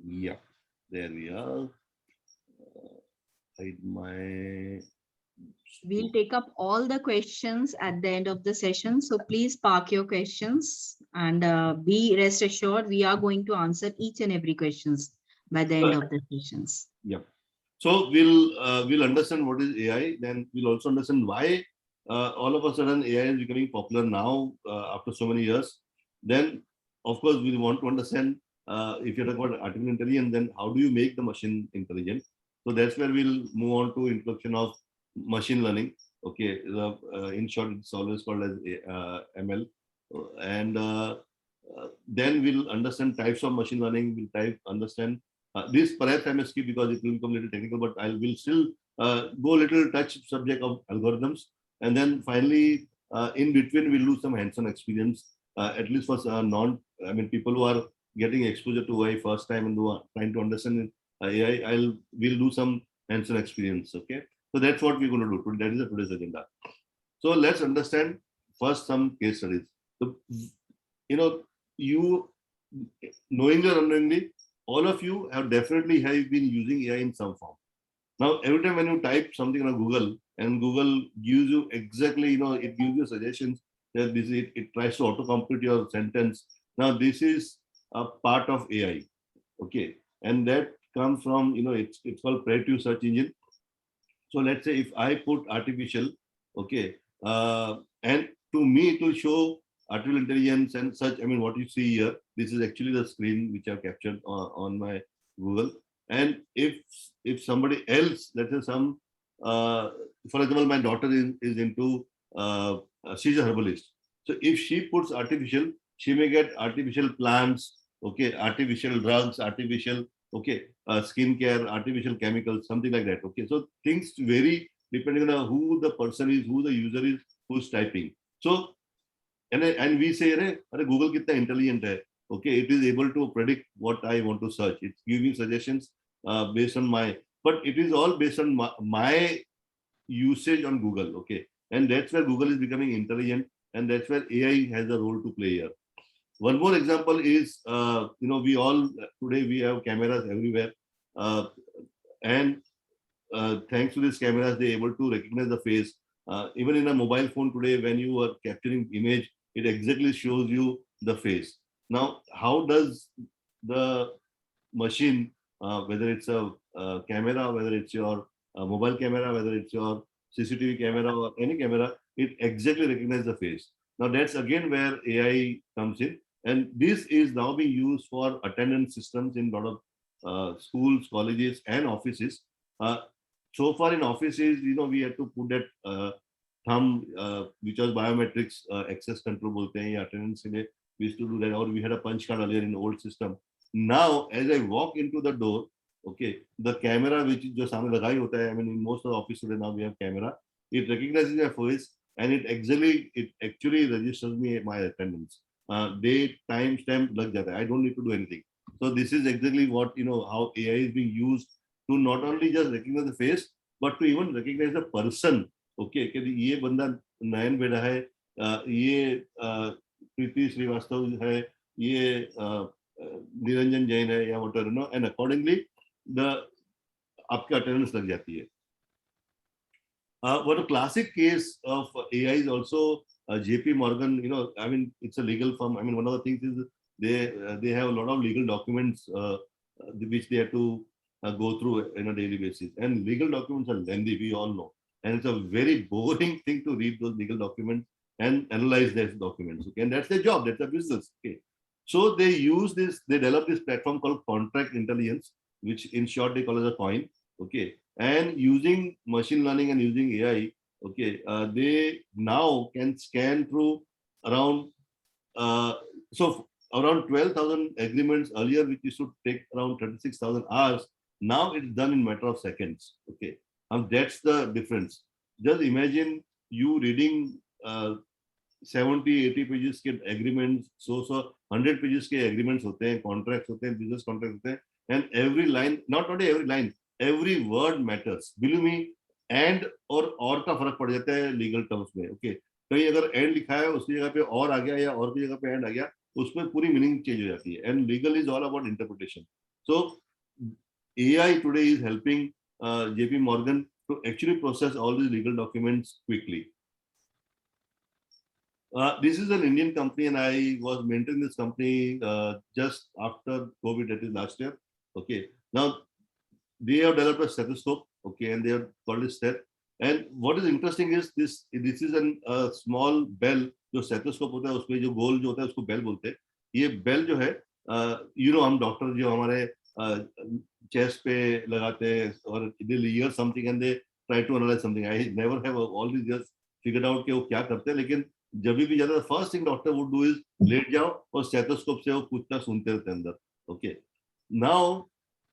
Yeah, there we are. Hide my. We'll take up all the questions at the end of the session. So please park your questions and be rest assured we are going to answer each and every questions by the end of the sessions. Yeah. So we'll understand what is AI. Then we'll also understand why all of a sudden AI is becoming popular now after so many years. Then, of course, we want to understand if you're talking about artificial intelligence, then how do you make the machine intelligent? So that's where we'll move on to introduction of machine learning. Okay, in short, it's always called as ML, and then we'll understand types of machine learning. Understand this perhaps I may skip because it will become a little technical, but I will still go a little touch subject of algorithms. And then finally, in between, we'll do some hands-on experience, at least for people who are getting exposure to AI first time and who are trying to understand AI, we'll do some hands-on experience. Okay. So that's what we're going to do. That is the today's agenda. So let's understand first some case studies. So, you knowingly or unknowingly, all of you have been using AI in some form. Now, every time when you type something on Google and Google gives you exactly, it gives you suggestions that it tries to auto-complete your sentence. Now, this is a part of AI, okay? And that comes from, it's called predictive search engine. So let's say if I put artificial, okay, and to me it will show artificial intelligence and such. I mean, what you see here, this is actually the screen which I've captured on my Google. And if somebody else, let's say for example, my daughter is into, she's a herbalist. So if she puts artificial, she may get artificial plants, okay, artificial drugs, artificial, okay, skincare, artificial chemicals, something like that. Okay, so things vary depending on who the person is, who the user is, who's typing. So and we say, Google kitna intelligent hai. Okay, it is able to predict what I want to search. It's giving suggestions based on but it is all based on my usage on Google. Okay, and that's where Google is becoming intelligent, and that's where AI has a role to play here. One more example is, we all today we have cameras everywhere, and thanks to these cameras, they're able to recognize the face. Even in a mobile phone today, when you are capturing image, it exactly shows you the face. Now, how does the machine, whether it's a camera, whether it's your mobile camera, whether it's your CCTV camera or any camera, it exactly recognizes the face. Now, that's again where AI comes in. And this is now being used for attendance systems in a lot of schools, colleges, and offices. Uh, so far in offices, we had to put that thumb, which was biometrics access control bolte hain, attendance ke liye. We used to do that, or we had a punch card earlier in the old system. Now, as I walk into the door, okay, the camera which jo samne lagai hota hai, I mean, in most of the offices today now we have camera. It recognizes my face and it actually registers me my attendance. Date, time, stamp lag jata hai. I don't need to do anything. So this is exactly what how AI is being used to not only just recognize the face, but to even recognize the person. Okay, कि ये बंदा नयन बेड़ा है, ये प्रीति श्रीवास्तव है, ये निरंजन जैन है या whatever, and accordingly the आपकी attendance लग जाती है. One classic case of AI is also JP Morgan. I mean, it's a legal firm. I mean, one of the things is they have a lot of legal documents which they have to go through on a daily basis. And legal documents are lengthy, we all know. And it's a very boring thing to read those legal documents and analyze those documents. Okay, and that's their job. That's their business. Okay, so they use this. They develop this platform called Contract Intelligence, which in short they call as a COIN. Okay, and using machine learning and using AI, okay, they now can scan through around around 12,000 agreements earlier, which used to take around 36,000 hours. Now it's done in matter of seconds. Okay, and that's the difference. Just imagine you reading 70, 80 pages के agreements, so 100 pages के agreements होते हैं, contracts होते हैं, business contracts होते हैं, and every line, not only every line, every word matters. Believe me, and और का फर्क पड़ जाता है legal terms में. Okay, कहीं अगर end लिखा है उसकी जगह पे और आ गया या और की जगह पे end आ गया, उसमें पूरी meaning change हो जाती है. And legal is all about interpretation. So AI today is helping JP Morgan to actually process all these legal documents quickly. This is an Indian company, and I was mentoring this company just after COVID, that is last year. Okay, now they have developed a stethoscope. Okay, and they have called it Steth. And what is interesting is this is a small bell. जो stethoscope होता है उसमें जो गोल जो होता है उसको bell बोलते हैं. ये बेल जो है, हम डॉक्टर जो हमारे चेस्ट पे लगाते हैं और they hear something and they try to analyze something. I never have all these years figured out कि वो क्या करते हैं, लेकिन जब भी ज्यादा first thing doctor would do is लेट जाओ और स्टेथोस्कोप से वो कुछ ना सुनते रहते हैं अंदर. Okay, now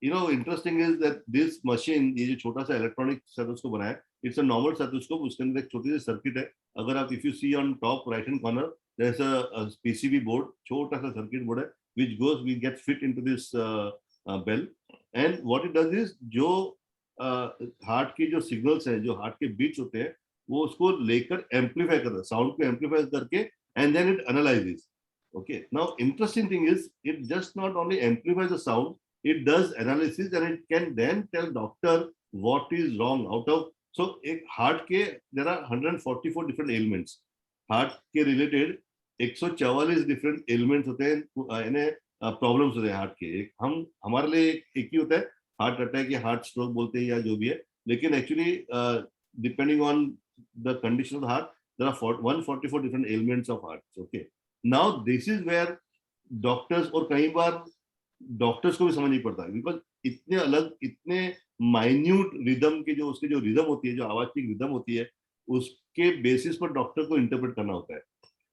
interesting is that this machine, ये जो छोटा सा इलेक्ट्रॉनिक स्टेथोस्कोप बनाया, इट्स अ नॉर्मल स्टेथोस्कोप. उसके अंदर एक छोटी सी सर्किट है. अगर आप if you see on top right hand corner there is a PCB board, छोटा सा सर्किट बोर्ड है which goes we get fit into this bell. And what it does is, जो हार्ट की जो सिग्नल्स हैं, जो हार्ट के beats होते हैं, वो उसको लेकर एम्पलीफाई करता है, साउंड को एम्पलीफाई करके, and then it analyses. Okay, now interesting thing is it just not only amplifies the sound, it does analysis and it can then tell doctor what is wrong out of. So एक heart के there are 144 different ailments. Heart के related 144 different ailments होते हैं, यानी problems होते हैं heart के. हम हमारे लिए एक ही होता है heart attack या heart stroke बोलते हैं या जो भी है, लेकिन actually depending on the condition of the heart, there are 144 different ailments of heart. Okay. Now this is where doctors, और कई बार डॉक्टर्स को भी समझ नहीं पड़ता, बिकॉज इतने अलग, इतने माइन्यूट रिदम के जो उसकी जो रिदम होती है, जो आवाज की रिदम होती है, उसके बेसिस पर डॉक्टर को इंटरप्रेट करना होता है.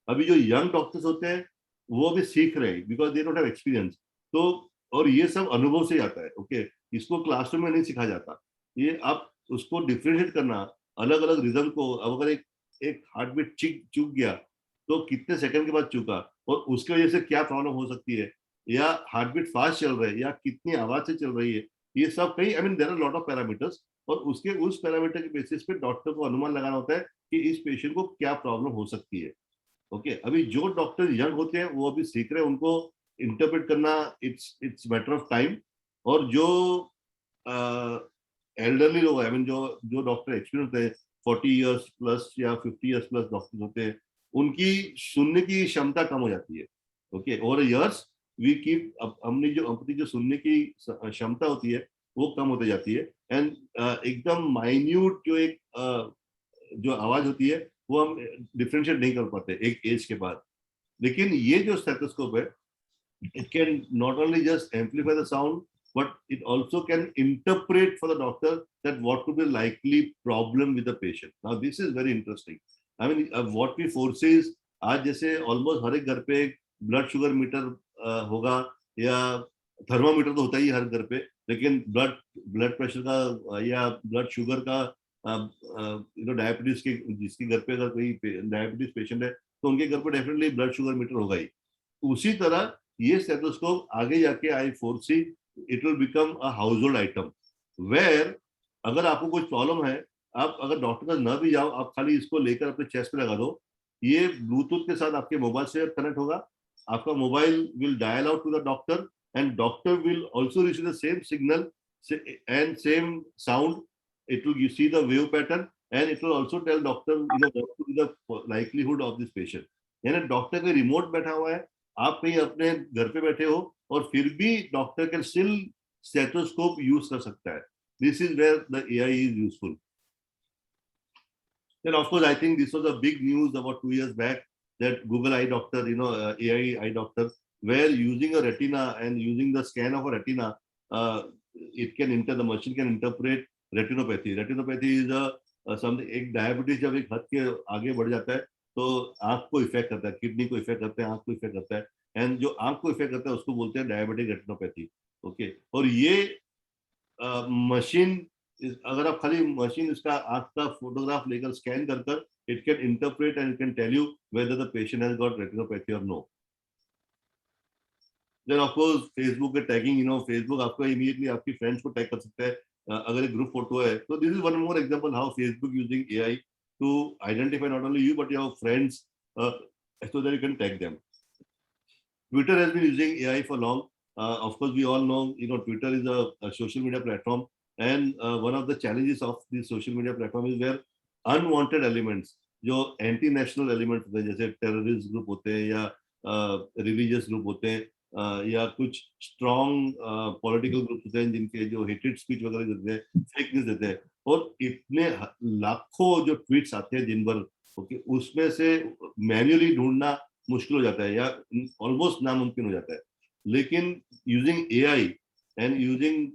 अभी जो यंग डॉक्टर्स होते हैं वो अभी सीख रहे हैं because they don't have experience. तो और ये सब अनुभव से आता है. ओके, इसको क्लासरूम में नहीं सिखाया जाता. ये आप उसको डिफरेंशिएट करना, अलग अलग रिदम को, अब अगर एक हार्ट बीट चूक गया तो कितने सेकंड के बाद चूका और उसकी वजह से क्या प्रॉब्लम हो सकती है, या हार्ट बीट फास्ट चल रहा है या कितनी आवाज से चल रही है, ये सब कई, I mean there are lot of parameters, और उसके उस पैरामीटर के बेसिस पे डॉक्टर को अनुमान लगाना होता है कि इस पेशेंट को क्या प्रॉब्लम हो सकती है. ओके, अभी जो डॉक्टर यंग होते हैं वो अभी सीख रहे हैं, उनको इंटरप्रेट करना इट्स मैटर ऑफ टाइम. और जो एल्डरली लोग, आई मीन जो डॉक्टर एक्सपीरियंस है, 40 इयर्स प्लस या 50 इयर्स प्लस डॉक्टर होते हैं, उनकी सुनने की क्षमता कम हो जाती है. Okay, over years we keep, हमने जो अपनी जो सुनने की क्षमता होती है वो कम होती जाती है. एंड एकदम माइन्यूट जो एक जो आवाज होती है वो हम डिफरेंशिएट नहीं कर पाते एक एज के बाद. लेकिन ये जो स्टेथोस्कोप है, it can not only just amplify the sound, but it also can interpret for the doctor that what could be likely problem with the patient. Now this is very interesting. I mean, what we foresee is, आज जैसे almost हर एक घर पे एक blood sugar metre होगा, या thermometer तो होता ही हर घर पे, लेकिन ब्लड प्रेशर का या ब्लड शुगर का, डायबिटीज के, जिसके घर पे अगर कोई डायबिटीज पेशेंट है तो उनके घर पे डेफिनेटली ब्लड शुगर मीटर होगा ही. उसी तरह ये स्टेथोस्कोप आगे जाके I foresee it will become a household item, where अगर आपको कुछ प्रॉब्लम है, आप अगर डॉक्टर का न भी जाओ, आप खाली इसको लेकर अपने चेस्ट पे लगा दो. ये ब्लूटूथ के साथ आपके मोबाइल से कनेक्ट होगा. आपका mobile will dial out to the doctor and doctor will also receive the same signal and same sound. It will see the wave pattern and it will also tell doctor what to be the likelihood of this patient. यानी doctor का remote बैठा हुआ है, आप कहीं अपने घर पे बैठे हो, और फिर भी doctor can still stethoscope use कर सकता है. This is where the AI is useful. Then of course I think this was a big news about 2 years back that Google Eye Doctor, AI Eye Doctor, where using a retina and using the scan of a retina, the machine can interpret retinopathy. Retinopathy is something, एक diabetes जब एक हद के आगे बढ़ जाता है तो आंख को इफेक्ट करता है, किडनी को इफेक्ट करता है, आंख को इफेक्ट करता है, एंड जो आंख को इफेक्ट करता है उसको बोलते हैं डायबिटिक रेटिनोपैथी. ओके, और ये मशीन, अगर आप खाली मशीन इसका आंख का फोटोग्राफ लेकर स्कैन कर it can interpret and it can tell you whether the patient has got retinopathy और no. Then of course Facebook के टैगिंग, फेसबुक आपको इमीडिएटली आपकी फ्रेंड्स को टैग कर सकता है अगर एक ग्रुप फोटो है. तो this is one more example how Facebook using AI to identify not only you but your friends so that you can tag them. Twitter has been using AI for long. of course we all know, Twitter is a social media platform, and one of the challenges of this social media platform is where unwanted elements, जो anti national elements होते हैं, जैसे terrorist group होते हैं या religious group होते हैं, या कुछ स्ट्रॉन्ग पॉलिटिकल ग्रुप होते हैं जिनके जो हेटेड स्पीच वगैरह देते हैं, फेक न्यूज देते हैं, और इतने लाखों जो ट्वीट्स आते हैं दिन भर, ओके, उसमें से मैन्युअली ढूंढना मुश्किल हो जाता है या ऑलमोस्ट नामुमकिन हो जाता है. लेकिन using AI and using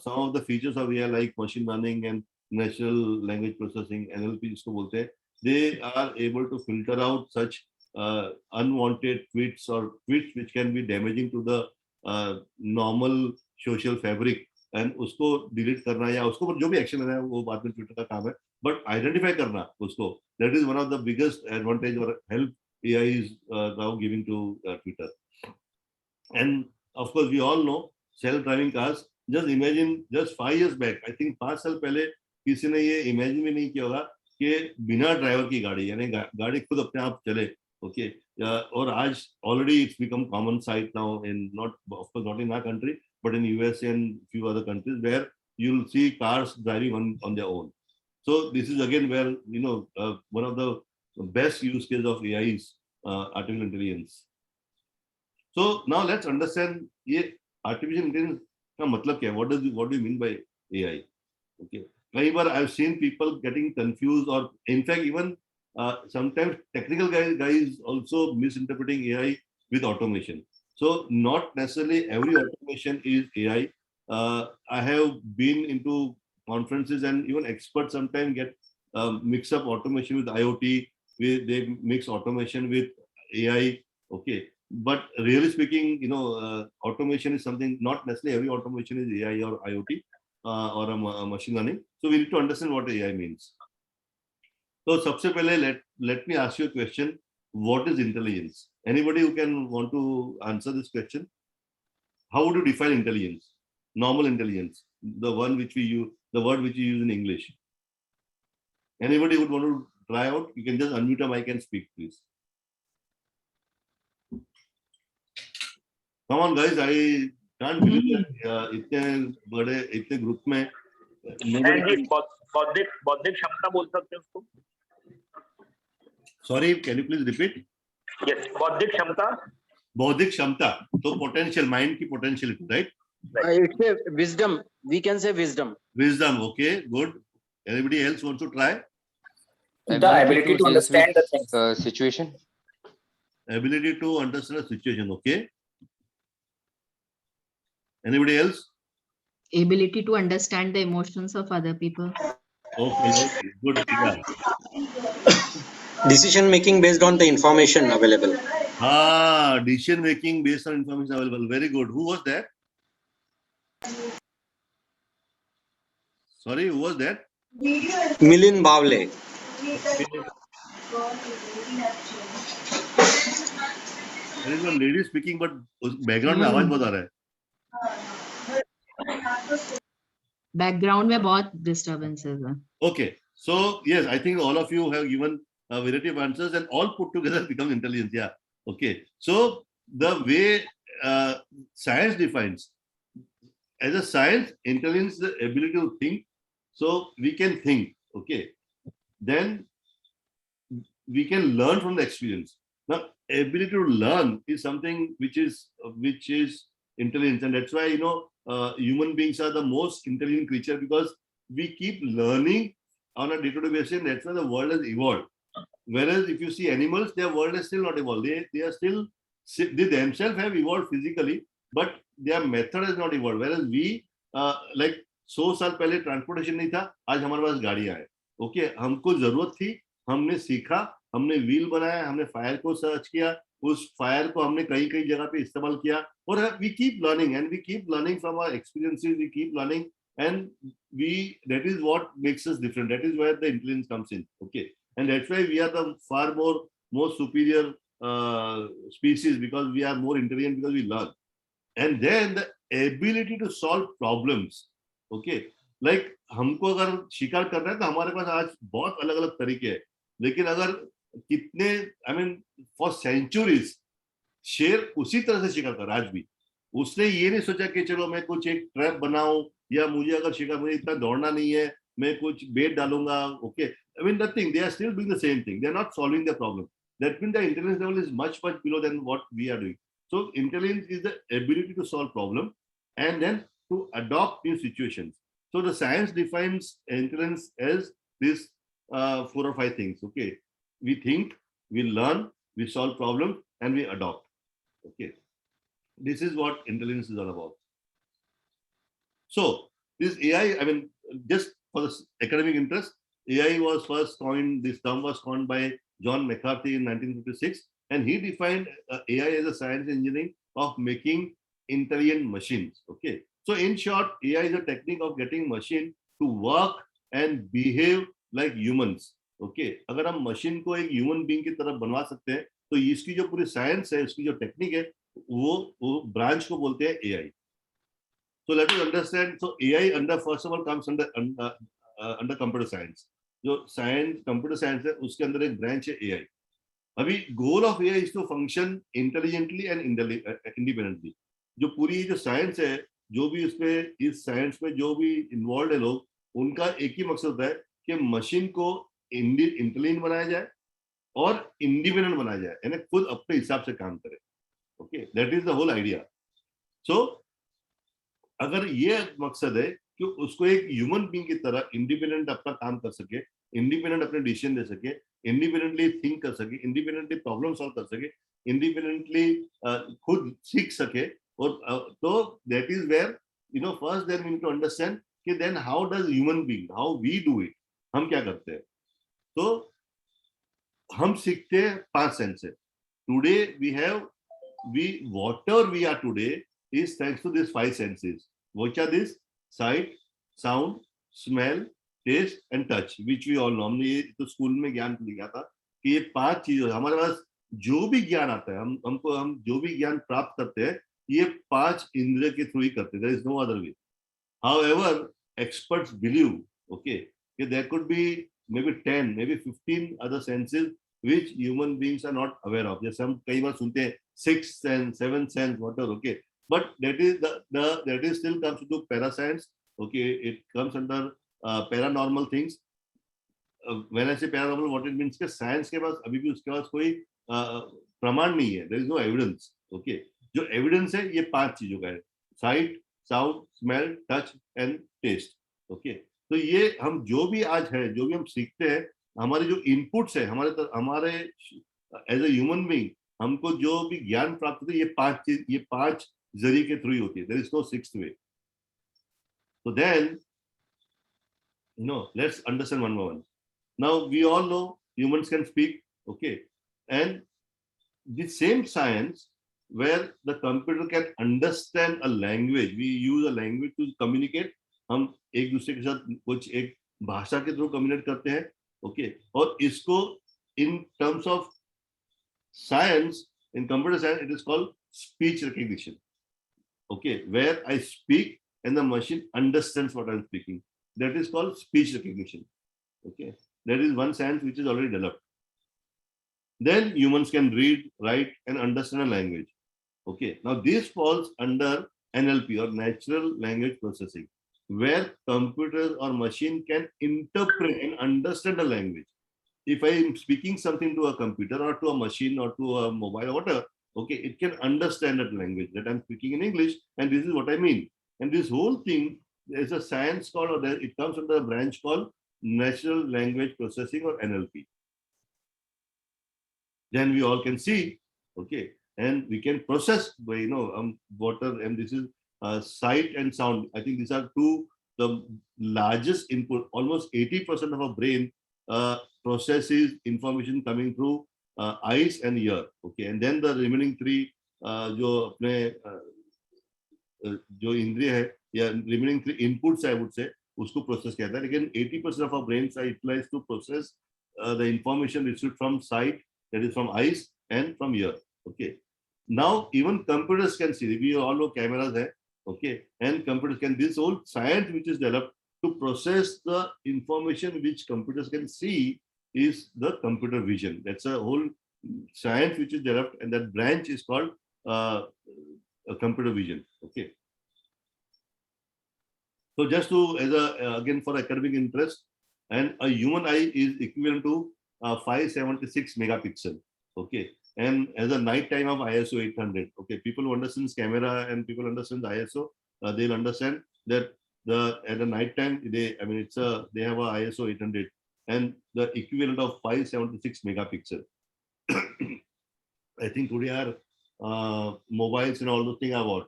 some of the features of AI like machine learning and natural language processing, NLP जिसको बोलते हैं, they are able to filter out such unwanted tweets or tweets which can be damaging to the normal social fabric, and उसको delete करना या उसको पर जो भी एक्शन लेना है वो बाद में ट्विटर का काम है, बट आइडेंटिफाई करना उसको, that is one of the biggest advantage or help AI is now giving to Twitter. And of course we all know self driving cars. Just imagine, just 5 years back, I think 5 साल पहले किसी ने ये imagine भी नहीं किया होगा कि बिना ड्राइवर की गाड़ी, यानी गाड़ी खुद अपने आप चले, ओके. और आज already it's become common sight now in, not of course not in our country, but in US and few other countries where you will see cars driving on their own. So this is again where one of the best use case of AI is artificial intelligence. So now let's understand ये artificial intelligence का मतलब क्या है, what do you mean by AI, okay. कई बार आई have seen people getting confused, और in fact even sometimes technical guys also misinterpreting AI with automation. So not necessarily every automation is AI. I have been into conferences and even experts sometimes get mix up automation with IoT, they mix automation with AI, okay. But really speaking, automation is something, not necessarily every automation is AI or IoT or a machine learning. So we need to understand what AI means. So सबसे पहले let me ask you a question. What is intelligence? Anybody who can want to answer this question? How would you define intelligence? Normal intelligence, the one which we use, the word which you use in English. Anybody would want to try out? You can just unmute your mic and speak, please. Come on, guys! I can't believe that इतने group में बौद्धिक क्षमता बोल सकते हैं उसको. Sorry, can you please repeat? Yes, बौद्धिक क्षमता. बौद्धिक क्षमता, तो potential, mind की potentiality, right? It's a wisdom. We can say wisdom. Wisdom, okay, good. Anybody else wants to try? The ability to understand the things. Situation. Ability to understand a situation, okay. Anybody else? Ability to understand the emotions of other people. Okay, good. Yeah. Decision making based on the information available. Decision making based on information available. Very good. Who was that? Sorry, who was that? Milind Bavle. There is one lady speaking, but background में आवाज बहुत आ रहा है. Background में बहुत disturbances हैं. Okay, so yes, I think all of you have given a variety of answers, and all put together becomes intelligence. Yeah. Okay. So the way science defines, as a science, intelligence is the ability to think. So we can think. Okay. Then we can learn from the experience. Now, ability to learn is something which is intelligence, and that's why human beings are the most intelligent creature, because we keep learning on a day-to-day basis, and that's why the world has evolved. Whereas if you see animals, their world is still not evolved. They are still, they themselves have evolved physically, but their method has not evolved. Whereas we, like 100 साल पहले transportation नहीं था, आज हमारे पास गाड़ियां हैं. Okay, हमको जरूरत थी, हमने सीखा, हमने व्हील बनाया, हमने फायर को सर्च किया, उस फायर को हमने कई कई जगह पे इस्तेमाल किया, और we keep learning, and we keep learning from our experiences, we keep learning, and that is what makes us different. That is where the intelligence comes in. Okay, and that's why we are the far more superior species, because we are more intelligent, because we learn. And then the ability to solve problems. Okay, like हमको अगर शिकार करना है तो हमारे पास आज बहुत अलग अलग तरीके हैं, लेकिन अगर कितने, I mean, for centuries शेर उसी तरह से शिकार कर रहा है आज भी. उसने ये नहीं सोचा कि चलो मैं कुछ एक ट्रैप बनाऊं, या मुझे अगर शिकार, मुझे इतना दौड़ना नहीं है, मैं कुछ बेट डालूंगा. Okay, I mean nothing. They are still doing the same thing. They are not solving the problem. That means the intelligence level is much below than what we are doing. So intelligence is the ability to solve problem and then to adopt new situations. So the science defines intelligence as this 4 or 5 things. Okay, we think, we learn, we solve problems, and we adopt. Okay, this is what intelligence is all about. So this AI, I mean, just for the academic interest, AI was first coined, this term was coined by John McCarthy in 1956, and he defined AI as a science engineering of making intelligent machines. Okay, so in short, AI is a technique of getting machine to work and behave like humans. Okay, अगर हम machine को एक human being की तरह बनवा सकते हैं, तो इसकी जो पूरी साइंस है, इसकी जो टेक्निक है, वो ब्रांच को बोलते हैं AI. So let us understand. So AI under, first of all, comes under computer science. जो साइंस, कंप्यूटर साइंस है, उसके अंदर एक ब्रांच है एआई. अभी goal of AI is to function intelligently and independently. जो पूरी जो साइंस है, जो भी उसमें, इस साइंस में जो भी इन्वॉल्व है लोग, उनका एक ही मकसद होता है कि मशीन को इंटेलिजेंट बनाया जाए और इंडिपेंडेंट बनाया जाए, यानी खुद अपने हिसाब से काम करे. Okay, that is the whole idea. So अगर ये मकसद है कि उसको एक ह्यूमन बीइंग की तरह इंडिपेंडेंट अपना काम कर सके, इंडिपेंडेंट अपने डिसीजन ले सके, इंडिपेंडेंटली थिंक कर सके, इंडिपेंडेंटली प्रॉब्लम सॉल्व कर सके, इंडिपेंडेंटली खुद सीख सके, और तो that is where first then we need to understand कि then how does human being, how we do it, हम क्या करते हैं. तो हम सीखते हैं 5 सेंस से. Today we whatever we are today is thanks to these 5 senses. Which are these? Sight, sound, smell, taste and touch, which we all know. हमने ये तो स्कूल में ज्ञान लिया था कि ये 5 चीजें, हमारे पास जो भी ज्ञान आता है, हम जो भी ज्ञान प्राप्त करते हैं, ये 5 इंद्रिय के थ्रू ही करते हैं. There is no other way. However, experts believe, okay, there could be maybe 10, maybe 15 other senses which human beings are not aware of. जैसे हम कई बार सुनते हैं 6th sense, 7th sense, whatever, okay. But that is still comes to parascience. Okay, it comes under paranormal things. When I say paranormal, what it means कि science के पास अभी भी उसके पास कोई प्रमाण नहीं है. There is no evidence. Okay, जो एविडेंस है ये 5 चीजों का है: sight, sound, smell, touch and taste. Okay, तो ये हम जो भी आज है, जो भी हम सीखते हैं, हमारे जो इनपुट्स है, हमारे एज ए ह्यूमन बीइंग, हमको जो भी ज्ञान प्राप्त होता है, ये 5 जरिए के थ्रू ही होती है. There is no 6th way. So then, let's understand one by one. Now we all know humans can speak, okay, and the same science where the computer can understand a language, we use a language to communicate. हम एक दूसरे के साथ कुछ एक भाषा के through communicate करते हैं. ओके, और इसको in terms of science, in computer science, it is called speech recognition. Okay, where I speak and the machine understands what I'm speaking. That is called speech recognition. Okay, that is one science which is already developed. Then humans can read, write, and understand a language. Okay, now this falls under NLP or natural language processing, where computers or machine can interpret and understand a language. If I am speaking something to a computer or to a machine or to a mobile or whatever, okay, it can understand that language, that I'm speaking in English and this is what I mean. And this whole thing, there's a science called, or it comes under a branch called natural language processing or NLP. Then we all can see, okay, and we can process by water, and this is sight and sound. I think these are the largest input. Almost 80% of our brain processes information coming through eyes and ear. Okay, and then the remaining 3 जो अपने जो इंद्रिय है या remaining 3 inputs, I would say, उसको process कहता है. लेकिन 80% of our brains are utilized to process the information received from sight, that is from eyes, and from ear. Okay, now even computers can see. We all know cameras hai, okay, and computers can, this whole science which is developed to process the information which computers can see is the computer vision. That's a whole science which is developed, and that branch is called computer vision. Okay. So just to, as a, again for academic interest, and a human eye is equivalent to 576 megapixel. Okay. And as a night time of ISO 800. Okay. People who understand camera and people understand ISO, they'll understand that at the night time, they have a ISO 800 and the equivalent of 576 megapixel. I think today our mobiles and all those things are what?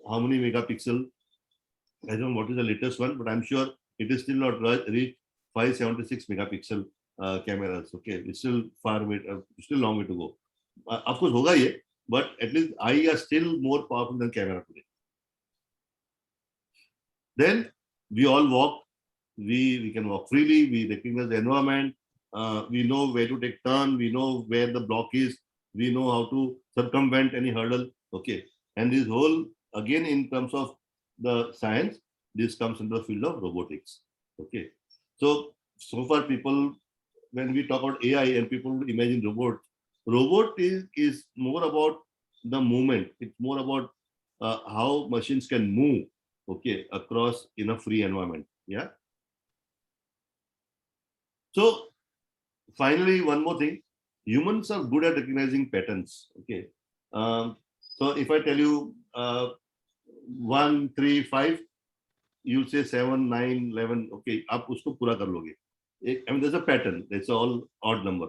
How many megapixel? I don't know what is the latest one, but I'm sure it is still not reached 576 megapixel cameras. Okay, it's still far away, still long way to go. Of course, hoga ye, but at least eye are still more powerful than camera today. Then we all walk. We can walk freely. We recognize the environment. We know where to take turn. We know where the block is. We know how to circumvent any hurdle. Okay, and this whole again in terms of the science, this comes into the field of robotics. Okay, so far people, when we talk about AI and people imagine robot is more about the movement. It's more about how machines can move, okay, across in a free environment. Yeah. So finally, one more thing, humans are good at recognizing patterns. Okay. So if I tell you 1, 3, 5, you'll say 7, 9, 11. Okay, आप उसको पूरा कर लोगे. I mean, there's a pattern. That's all odd number.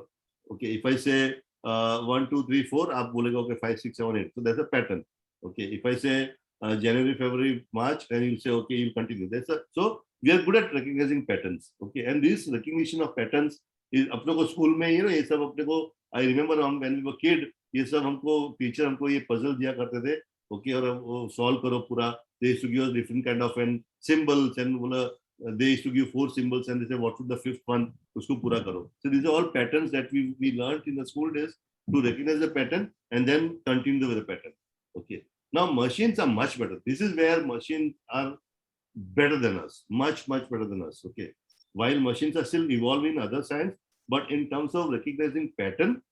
Okay, if I say 1, 2, 3, 4, आप बोलेगा okay 5, 6, 7, 8. So there's a pattern. Okay, if I say January, February, March, and you'll say okay, you'll continue. So we are good at recognizing patterns. Okay, and this recognition of patterns is अपने को school में ये सब अपने को I remember when we were kid, ये सब हमको टीचर हमको ये puzzle दिया करते थे. Okay, और वो solve करो पूरा. They used to give us different kind of symbols and they used to give 4 symbols and they say what would the 5th one, उसको पूरा करो. So these are all patterns that we learned in the school days to recognize the pattern and then continue with the pattern. Okay. Now machines are much better. This is where machines are better than us, much better than us. Okay. While machines are still evolving in other science, but in terms of recognizing pattern,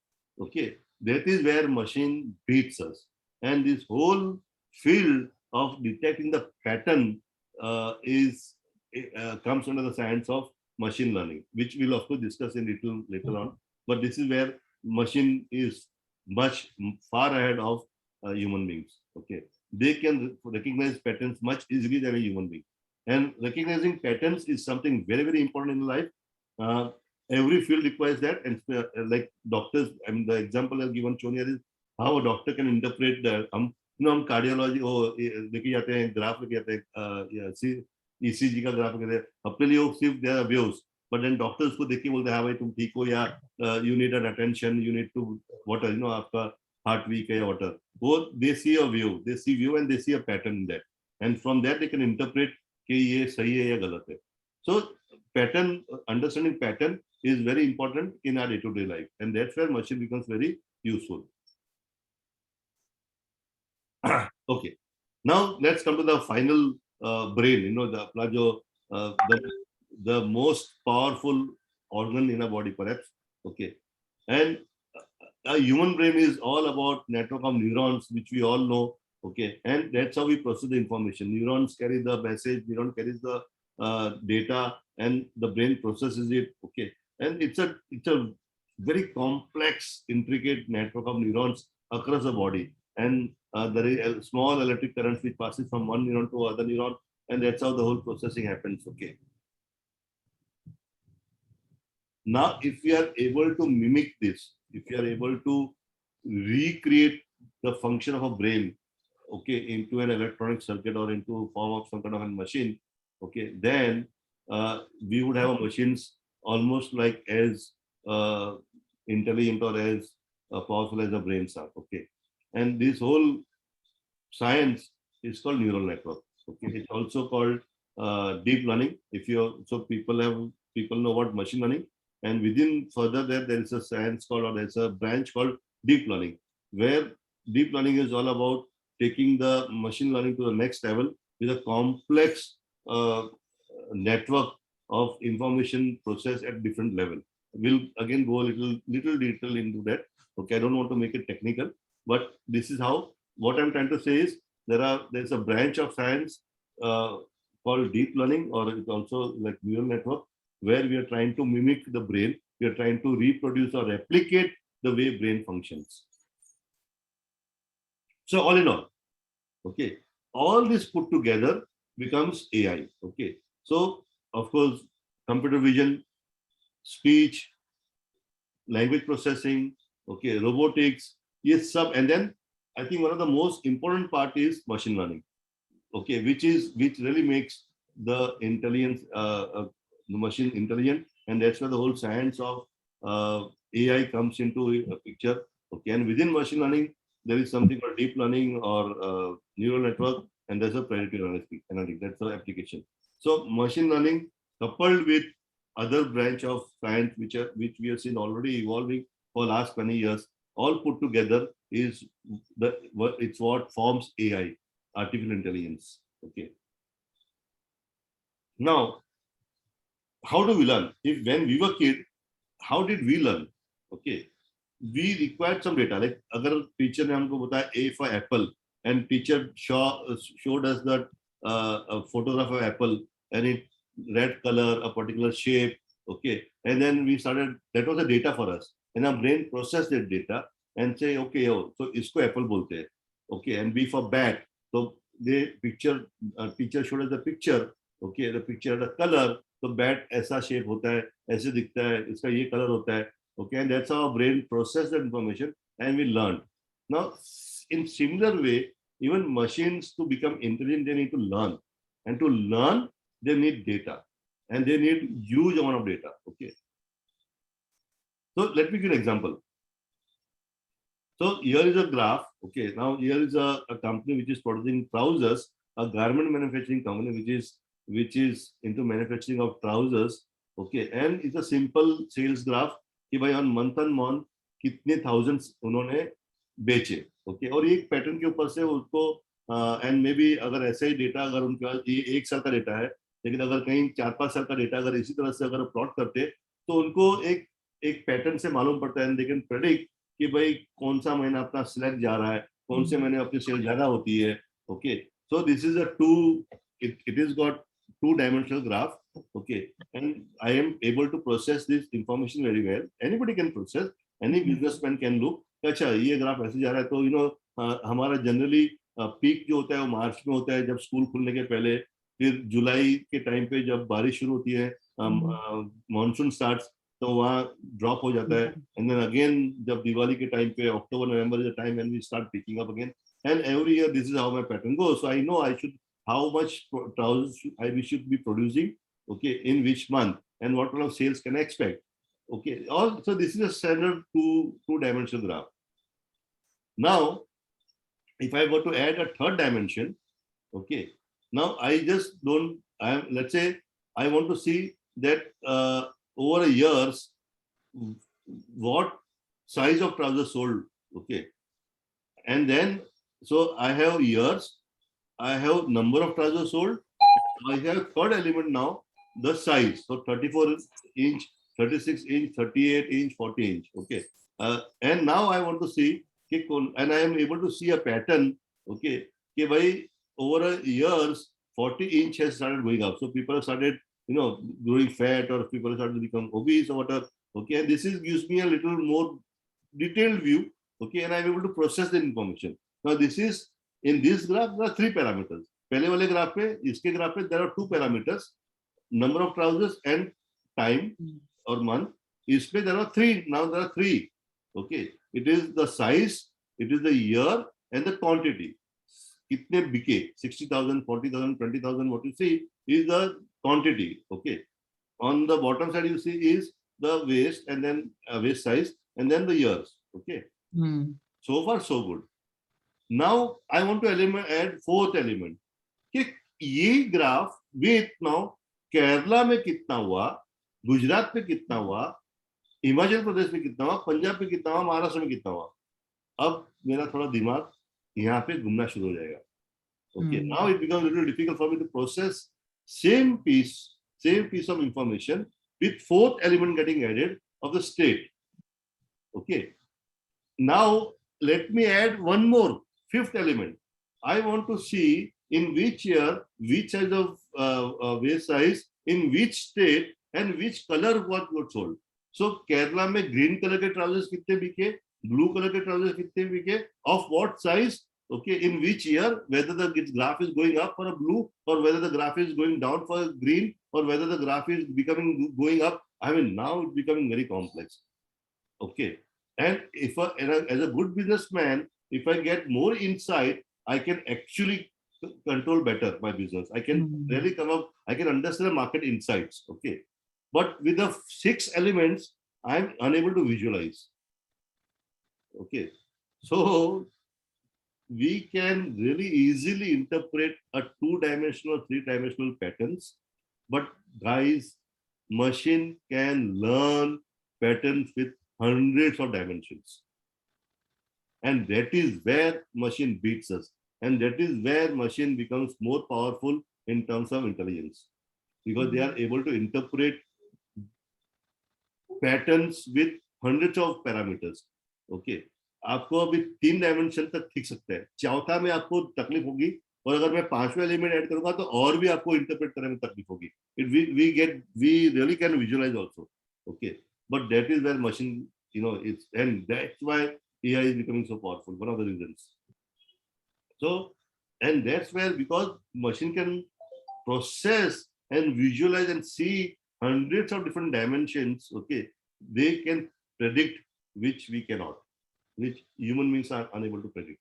okay, that is where machine beats us. And this whole field of detecting the pattern comes under the science of machine learning, which we'll of course discuss in little later on. But this is where machine is much far ahead of human beings. Okay, they can recognize patterns much easily than a human being. And recognizing patterns is something very important in life. Every field requires that, and like doctors, I mean, the example I've given shown here is how a doctor can interpret the हम cardiology लेके जाते हैं, graph लेके जाते हैं, ECG का graph लेके जाते हैं, अपने लिए सिर्फ they are waves, but then doctors को देख के बोलते हैं हाँ भाई तुम ठीक हो, या you need an attention, you need to what you know आपका हार्ट वीक है या व्हाट, वो they see a view, they see view and they see a pattern in that, and from that they can interpret कि ये सही है या गलत है. So pattern, understanding pattern is very important in our day-to-day life, and that's where machine becomes very useful. Okay, now let's come to the final brain. You know, the most powerful organ in our body, perhaps. Okay, and a human brain is all about network of neurons, which we all know. Okay, and that's how we process the information. Neurons carry the message, neuron carries the data, and the brain processes it. Okay, and it's a very complex, intricate network of neurons across the body, and there is a small electric current which passes from one neuron to other neuron, and that's how the whole processing happens. Okay. Now, if we are able to mimic this, if we are able to recreate the function of a brain, okay, into an electronic circuit or into form of some kind of a machine, okay, then we would have machines almost like as intelligent or as powerful as the brains are. Okay, and this whole science is called neural network. Okay, it's also called deep learning. If you people know about machine learning, and within further there is a science called, or there's a branch called deep learning, where deep learning is all about taking the machine learning to the next level with a complex network of information processed at different level. We'll again go a little detail into that. Okay, I don't want to make it technical, but this is how, what I'm trying to say is there's a branch of science called deep learning, or it's also like neural network, where we are trying to mimic the brain. We are trying to reproduce or replicate the way brain functions. So all in all, okay, all this put together becomes AI. Okay, so of course, computer vision, speech, language processing, okay, robotics, yes, and then I think one of the most important part is machine learning, okay, which really makes the intelligence, the machine intelligent, and that's where the whole science of AI comes into a picture. Okay, and within machine learning, there is something called deep learning or neural network, and there's a predictive analytics. That's the application. So machine learning coupled with other branch of science, which we have seen already evolving for last 20 years, all put together is it's what forms AI, artificial intelligence. Okay. Now, how do we learn? If when we were kids, how did we learn? Okay, we required some data. Like, अगर teacher ने हमको बताया A for apple, and teacher showed us that a photograph of apple, and it red color, a particular shape. Okay, and then we started. That was the data for us, and our brain processed that data and say, okay, oh, so इसको apple बोलते हैं. Okay, and B for bat. So the teacher showed us the picture. Okay, the picture had a color. तो bat ऐसा shape होता है, ऐसे दिखता है, इसका ये कलर होता है. Okay, and that's how our brain process that information and we learn. Now, in similar way, even machines to become intelligent, they need to learn, and to learn, they need data, and they need huge amount of data. Okay. So let me give an example. So here is a graph. Okay, now here is a company which is producing trousers, a garment manufacturing company which is into manufacturing of trousers. Okay, and it's a simple sales graph कि भाई on month कितने thousands उन्होंने बेचे. Okay, और एक pattern के ऊपर से उसको एंड मे बी अगर ऐसा ही डेटा अगर उनके पास ये 1 साल का डेटा है, लेकिन अगर कहीं 4-5 साल का डेटा अगर इसी तरह से अगर प्लॉट करते तो उनको एक पैटर्न से मालूम पड़ता है, दे कैन प्रेडिक्ट कि भाई कौन सा महीना अपना सिलेक्ट जा रहा है, कौन से महीने अपनी सेल ज्यादा होती है. Okay, so this is it is got 2-dimensional graph. Okay, and I am able to process this information very well. Anybody can process, any businessman can look. अच्छा ये ग्राफ ऐसे जा रहा है, तो हमारा जनरली पीक जो होता है वो मार्च में होता है, जब स्कूल खुलने के पहले. फिर जुलाई के टाइम पे जब बारिश शुरू होती है, मानसून स्टार्ट्स, तो वहाँ ड्रॉप हो जाता है. एंड देन अगेन जब दिवाली के टाइम पे October November is the time when we start picking up again. And every year this is how my pattern goes. So I know I should how much trousers we should be producing, okay, in which month, and what kind of sales can I expect. Okay, so this is a standard two-dimensional graph. Now, if I were to add a third dimension, okay, now I just don't, let's say I want to see that over a years, what size of trousers sold, okay, and then, so I have years, I have number of trousers sold. I have third element now, the size. So 34 inch, 36 inch, 38 inch, 40 inch. Okay. And now I want to see, and I am able to see a pattern. Okay. Okay, by over a years, 40 inch has started going up. So people have started, growing fat, or people have started to become obese or whatever. Okay. And this gives me a little more detailed view. Okay. And I'm able to process the information. Now this is, in this graph, there are 3 parameters. पहले वाले graph पे, इसके graph पे, there are 2 parameters, number of trousers and time or month. इस पे there are 3. Now there are 3. Okay, it is the size, it is the year, and the quantity. कितने बिके, 60,000, 40,000, 20,000. What you see is the quantity. Okay, on the bottom side you see is the waist, and then waist size, and then the years. Okay, so far so good. Now I want to add 4th element. कि ये graph with now Kerala में कितना हुआ, गुजरात में कितना हुआ, हिमाचल प्रदेश में कितना हुआ, पंजाब में कितना हुआ, महाराष्ट्र में कितना हुआ. अब मेरा थोड़ा दिमाग यहाँ पे घूमना शुरू हो जाएगा. Okay, now it becomes a little difficult for me to process same piece of information with 4th element getting added of the state. Okay, now let me add one more 5th element. I want to see in which year, which size of waist size, in which state, and which color what got sold. So Kerala में green color के trousers कितने बिके, blue color के trousers कितने बिके, of what size, okay, in which year, whether the graph is going up for a blue or whether the graph is going down for a green or whether the graph is going up. I mean, now it's becoming very complex. Okay. And if as a good businessman, if I get more insight, I can actually control better my business. I can really come up, I can understand the market insights. Okay. But with the 6 elements, I'm unable to visualize. Okay. So we can really easily interpret a 2-dimensional, 3-dimensional patterns. But guys, machine can learn patterns with hundreds of dimensions. And that is where machine beats us. And that is where machine becomes more powerful in terms of intelligence. Because they are able to interpret patterns with hundreds of parameters. Okay. आपको अभी 3 dimension तक ठीक सकता है, चौथा में आपको तकलीफ होगी, और अगर मैं 5वां एलिमेंट ऐड करूंगा तो और भी आपको इंटरप्रेट करने में तकलीफ होगी. We really can visualize also. Okay. But that is where machine, it's, and that's why AI is becoming so powerful, one of the reasons. So, and that's where, because machine can process and visualize and see hundreds of different dimensions, okay, they can predict which we cannot, which human beings are unable to predict.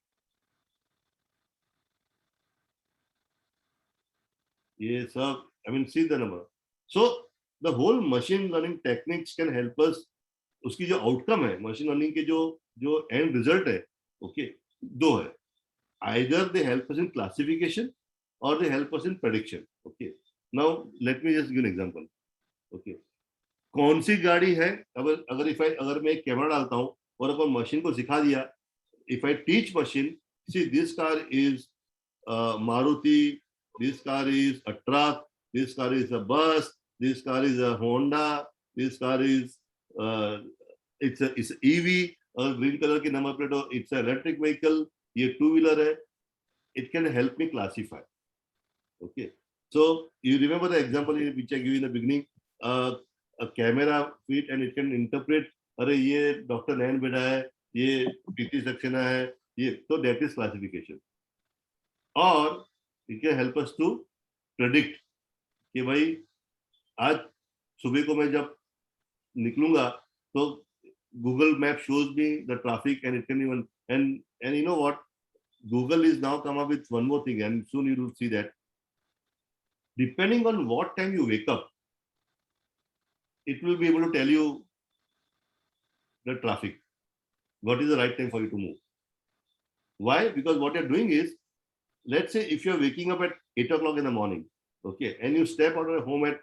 Yes, sir. I mean, see the number. So the whole machine learning techniques can help us. उसकी जो outcome है machine learning के जो and result है, okay, 2 है. Either they help us in classification or they help us in prediction. Okay. Now let me just give an example. Okay. कौन सी गाड़ी है, अगर मैं एक कैमरा डालता हूँ और अगर मशीन को सिखा दिया, if I teach machine, see this car is Maruti, this car is a truck, this car is a bus, this car is a Honda, this car is it's EV, और green colour की number plate हो, it's an electric vehicle, ये 2-wheeler है, it can help me classify. Okay. So you remember the example which I gave in the beginning, a camera fit and it can interpret, अरे ये doctor नैन बेटा है, ये प्रीति सक्सेना है, ये, तो that is classification. Or it can help us to predict कि भाई आज सुबह को मैं जब निकलूंगा तो Google Map shows me the traffic and it can even, and you know what, Google is now come up with one more thing, and soon you will see that depending on what time you wake up, it will be able to tell you the traffic, what is the right time for you to move. Why? Because what you're doing is, let's say if you're waking up at 8 o'clock in the morning, okay, and you step out of your home at,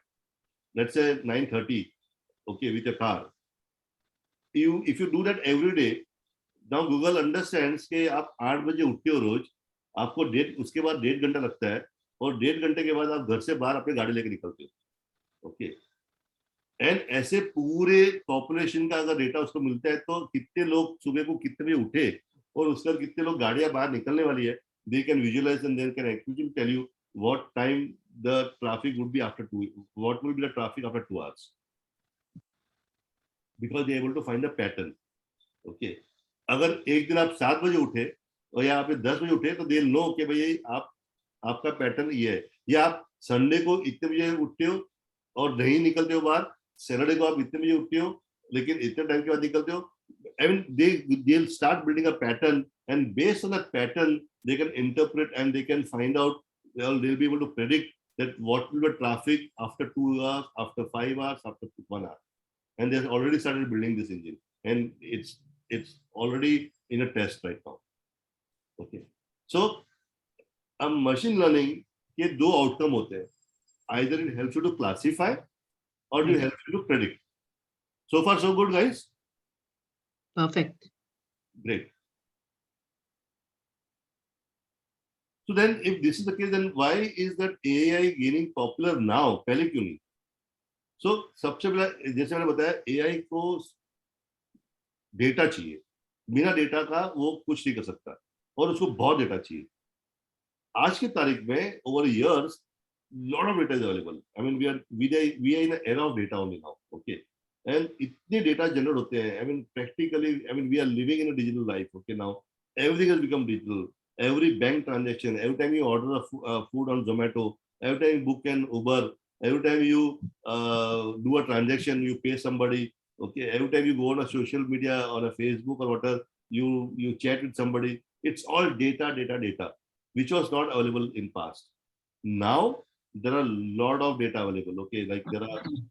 let's say 9:30, okay, with your car. If you do that every day, now Google understands कि आप 8 बजे उठते हो रोज, आपको उसके बाद 1.5 घंटा लगता है, और 1.5 घंटे के बाद आप घर से बाहर अपनी गाड़ी लेके निकलते हो. ओके. एंड ऐसे पूरे पॉपुलेशन का अगर डेटा उसको मिलता है तो कितने लोग सुबह को कितने बजे उठे और उसके बाद कितने लोग गाड़ियां बाहर निकलने वाली है, they can visualize and they can actually tell you what time the traffic would be after 2, what will be the traffic after 2 hours, because they are able to find the pattern. Okay. अगर एक दिन आप 7 बजे उठे और या आप 10 बजे उठे तो दे नो कि भाई आपका पैटर्न ये है, या आप संडे को इतने बजे उठते हो और नहीं निकलते हो बाहर, सैटरडे को आप इतने बजे उठते हो लेकिन इतने टाइम के बाद निकलते हो. I mean, they'll start building a pattern, and based on that pattern, they can interpret and they can find out. They'll be able to predict that what will be traffic after 2 hours, after 5 hours, after 1 hour, and they've already started building this engine, and it's already in a test right now. Okay, so machine learning के 2 outcome होते हैं. Either it helps you to classify or it helps you to predict. So far, so good, guys. Perfect. Great. So then, if this is the case, then why is that AI gaining popular now? पहले क्यों नहीं? So सबसे पहले जैसे मैंने बताया, AI को data चाहिए, बिना डेटा का वो कुछ नहीं कर सकता, और उसको बहुत डेटा चाहिए. आज की तारीख में over years lot of data is available. I mean we are in an era of data only now. Okay, and इतने data generate होते हैं. I mean practically I mean we are living in a digital life. Okay, now everything has become digital. Every bank transaction, every time you order food on Zomato, every time you book an Uber, every time you do a transaction, you pay somebody. Okay, every time you go on a social media, on a Facebook or whatever, you chat with somebody. It's all data, which was not available in past. Now there are a lot of data available. Okay, like there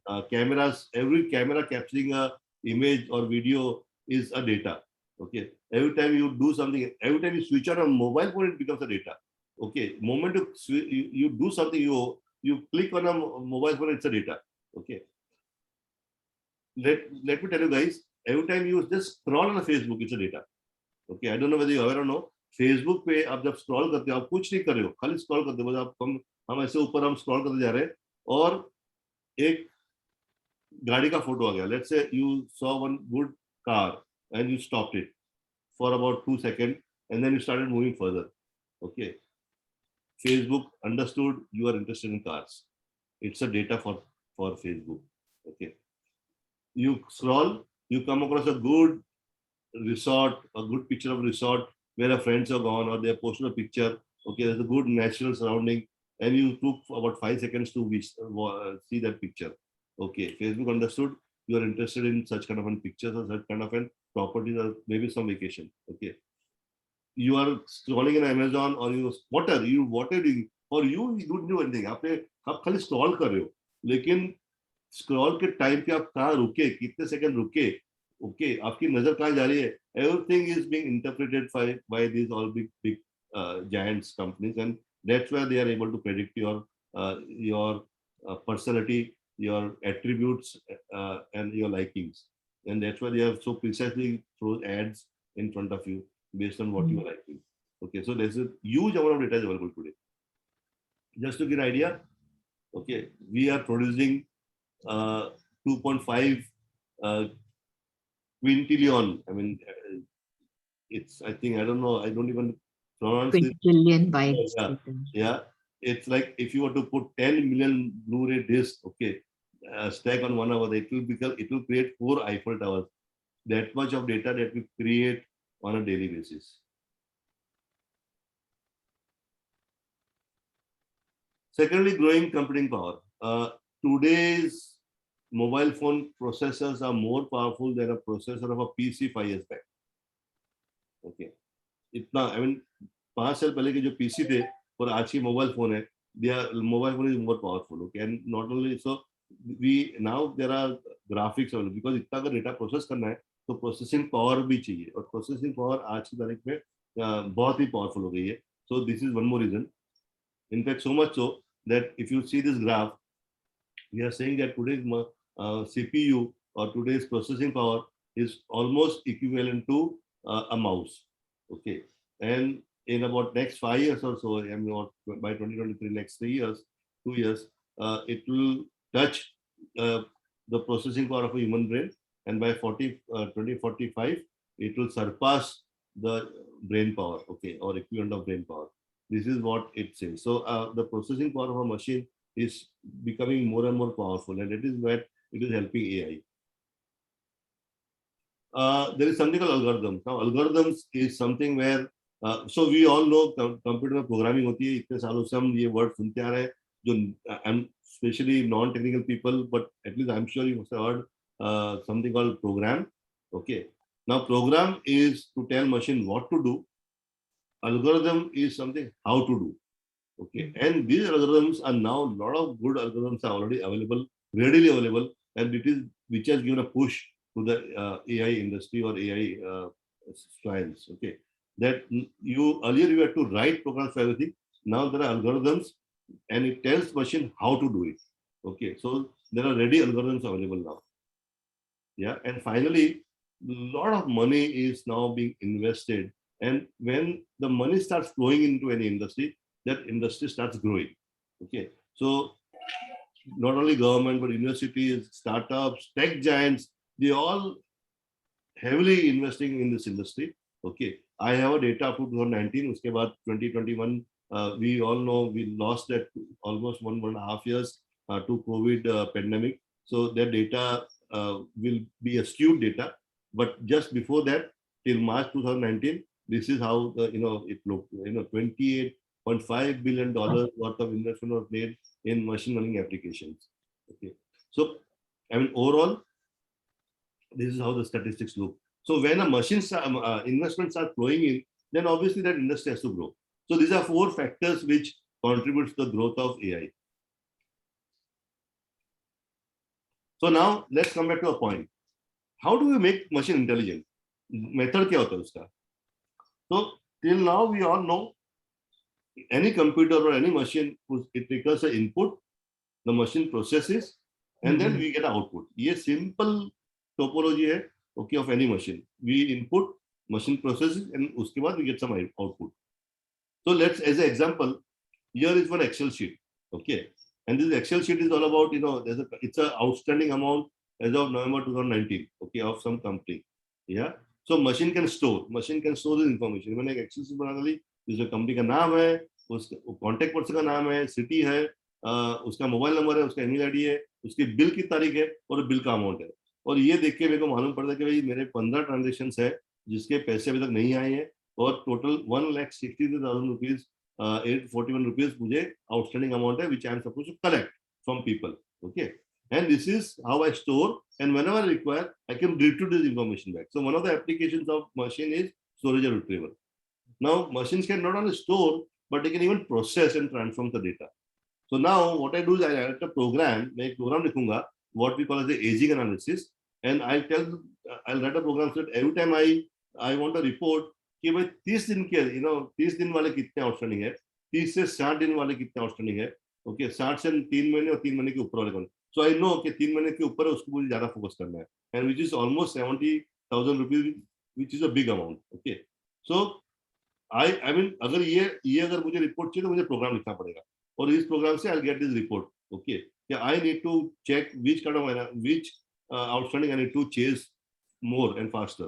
are cameras. Every camera capturing a image or video is a data. Okay, every time you do something, every time you switch on a mobile phone, it becomes a data. Okay, moment you do something, you click on a mobile phone, it's a data. Okay, let me tell you guys, every time you just scroll on a Facebook, it's a data. Okay, I don't know whether you aware or no. Facebook पे आप जब scroll करते हो, आप कुछ नहीं कर रहे हो, खाली स्क्रॉल करते हो, बस आप हम ऐसे ऊपर हम स्क्रॉल करते जा रहे हैं और एक गाड़ी का फोटो आ गया. Let's say you saw one good car and you stopped it for about 2 seconds and then you started moving further. Okay, Facebook understood you are interested in cars. It's a data for Facebook. Okay, you scroll, you come across a good resort, a good picture of a resort where our friends are gone or they have posted a picture. Okay, there's a good natural surrounding, and you took about 5 seconds to see that picture. Okay, Facebook understood you are interested in such kind of pictures or such kind of properties or maybe some vacation. Okay, you are scrolling in Amazon or what are you doing? For you don't do anything. आप खाली scroll कर रहे हो, लेकिन scroll के time पे आप कहाँ रुके, कितने सेकंड रुके, ओके, आपकी नजर कहाँ जा रही है, everything is being interpreted by this all big giants companies, and that's why they are able to predict your personality, your attributes, and your likings, and that's why they have so precisely throw ads in front of you based on what you are liking. Okay, so there's a huge amount of data is available today. Just to get an idea, okay, we are producing 2.5 quintillion. I mean, it's, I think, I don't know, I don't even pronounce it. Quintillion bytes. Yeah, yeah. It's like if you were to put 10 million Blu-ray discs, okay, stack on 1 hour, it will create 4 Eiffel Towers. That much of data that we create on a daily basis. Secondly, growing computing power. Today's mobile phone processors are more powerful than a processor of a PC 5 years back. Okay, इतना, I mean, 5 साल पहले के जो PC थे और आज की mobile phone है, mobile phone is more powerful. Okay, and not only so, now there are graphics available because इतना का data process करना है तो processing power भी चाहिए, और processing power आज की तारीख में बहुत ही powerful हो गई है. So this is one more reason. In fact, so much so that if you see this graph, we are saying that today's CPU or today's processing power is almost equivalent to a mouse. Okay, and in about next 5 years or so, I mean, by 2023, next 3 years, 2 years, it will touch the processing power of a human brain, and by 2045, it will surpass the brain power, okay, or equivalent of brain power. This is what it says. So the processing power of a machine is becoming more and more powerful, and it is what it is helping AI. There is something called algorithms. Now, algorithms is something where, so we all know computer में programming होती है. इतने सालों से हम ये word सुनते आ रहे हैं, जो I'm especially non-technical people, but at least I'm sure you must have heard something called program. Okay. Now, program is to tell machine what to do. Algorithm is something how to do. Okay, and these algorithms are now, a lot of good algorithms are already available, readily available, and it is which has given a push to the AI industry or AI science. Okay, that you earlier you had to write programs for everything. Now there are algorithms, and it tells machine how to do it. Okay, so there are ready algorithms available now. Yeah, and finally, a lot of money is now being invested, and when the money starts flowing into any industry, that industry starts growing. Okay, so not only government but universities, startups, tech giants, they all heavily investing in this industry. Okay, I have a data up to 2019. उसके बाद 2021 we all know we lost that almost 1.5 years to COVID pandemic. So their data will be a skewed data. But just before that, till March 2019, this is how it looked. $28.5 billion worth of investment was made in machine learning applications. Okay, so I mean overall, this is how the statistics look. So when a investments are flowing in, then obviously that industry has to grow. So these are 4 factors which contributes to the growth of AI. So now let's come back to a point. How do we make machine intelligent? Method क्या होता है उसका? So till now we all know any computer or any machine, it requires an input, the machine processes, and then we get an output. ये simple topology है, okay, of any machine. We input, machine processes, and उसके बाद we get some output. So let's, as an example, here is one Excel sheet, okay, and this Excel sheet is all about, it's an outstanding amount as of November 2019, okay, of some company, yeah. So machine can store this information. मैंने एक Excel sheet बना ली, जिसमें company का नाम है, उसका contact person का नाम है, city है, उसका मोबाइल नंबर है, उसका email ID है, उसकी बिल की तारीख है और बिल का अमाउंट है. और ये देख के मेरे को मालूम पड़ता है कि भाई मेरे 15 ट्रांजेक्शन है जिसके पैसे अभी तक नहीं आए हैं और टोटल 1,63,000 रुपीज 841 रुपीज मुझे आउटस्टैंडिंग अमाउंट है which I am suppose to collect from people. Okay, and this is how I store and whenever I require I can retrieve this information back. So one of the applications of machine is storage and retrieval. Now machines can not only store but they can even process and transform the data. So now what I do is I right a programme. मैं एक programme लिखूंगा what we call as the aging analysis, and I'll write a program so that every time I want a report कि भाई 30 दिन के 30 दिन वाले कितने आउटस्टैंडिंग है, 30 से 60 दिन वाले कितने आउटस्टैंडिंग है, ओके, 60 से 3 महीने और 3 महीने के ऊपर वाले कौन. सो आई नो कि 3 महीने के ऊपर है उसको मुझे ज्यादा फोकस करना है, and which is almost 70,000 rupees, which is a big amount. Okay, so I mean अगर ये अगर मुझे रिपोर्ट चाहिए तो मुझे प्रोग्राम लिखना पड़ेगा और इस प्रोग्राम से I get this report. Okay, I need to check which outstanding I need to chase more and faster.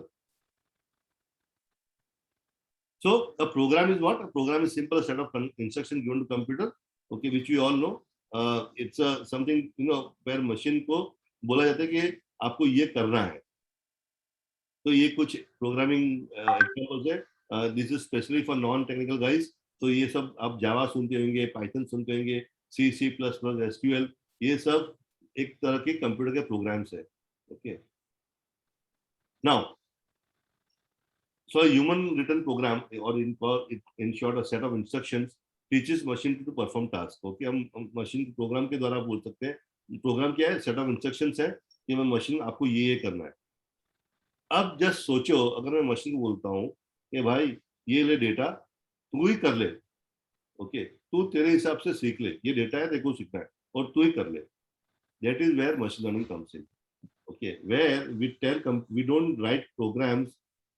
So a program is what? A program is simple set of instructions given to computer, okay, which we all know. It's something where machine को बोला जाता है कि आपको ये करना है. तो ये कुछ programming examples है. This is specially for non-technical guys. तो ये सब आप Java सुनते होंगे, Python सुनते होंगे, C++, SQL, ये सब एक तरह के कंप्यूटर के प्रोग्राम्स है. Okay, now so human written program और in short a set of instructions teaches machine to perform task. Okay, हम मशीन प्रोग्राम के द्वारा बोल सकते हैं. प्रोग्राम क्या है? सेट ऑफ इंस्ट्रक्शंस है कि मैं मशीन आपको ये करना है. अब जस्ट सोचो अगर मैं मशीन को बोलता हूँ कि भाई ये ले डेटा तू ही कर ले. ओके, तू तेरे हिसाब से सीख ले, ये डेटा है देखो सीखना है और तू ही कर ले. That is where machine learning comes in. Okay, where we don't write programs,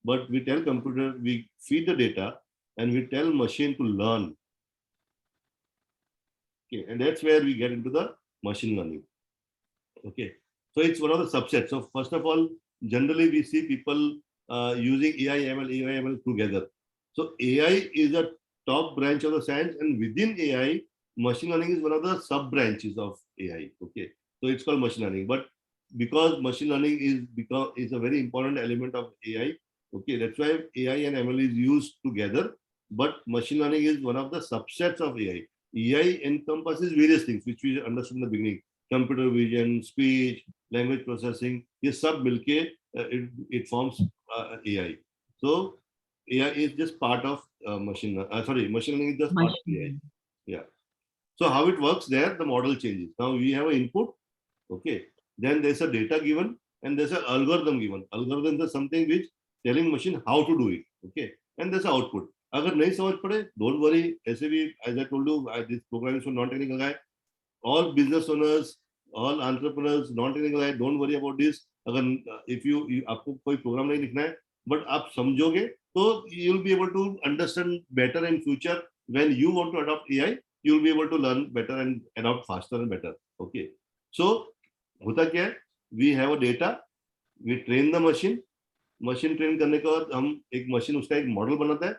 but we tell computer, we feed the data and we tell machine to learn. Okay, and that's where we get into the machine learning. Okay, so it's one of the subsets. So first of all, generally we see people using AI ML together. So AI is a top branch of the science, and within AI, machine learning is one of the sub branches of AI. Okay, so it's called machine learning. But because machine learning is a very important element of AI, okay, that's why AI and ML is used together. But machine learning is one of the subsets of AI. AI encompasses various things which we understood in the beginning: computer vision, speech, language processing. ये सब मिलके it forms AI. So AI is just part of machine learning is just part of AI. Yeah. So how it works there, the model changes. Now we have an input, okay, then there's a data given and there's an algorithm given. Algorithm is something which telling machine how to do it, okay, and there's an output. अगर नहीं समझ पड़े, don't worry. ऐसे भी, as I told you, this program is for non-technical guy. All business owners, all entrepreneurs, non-technical guy, don't worry about this. अगर if you आपको कोई program नहीं लिखना है, but आप समझोगे तो you'll be able to understand better in future when you want to adopt AI. You'll be able to learn better and adopt faster and better. Okay. So होता क्या है? We have a data. We train the machine. Machine train करने के बाद हम एक machine उसका एक मॉडल बनाता है.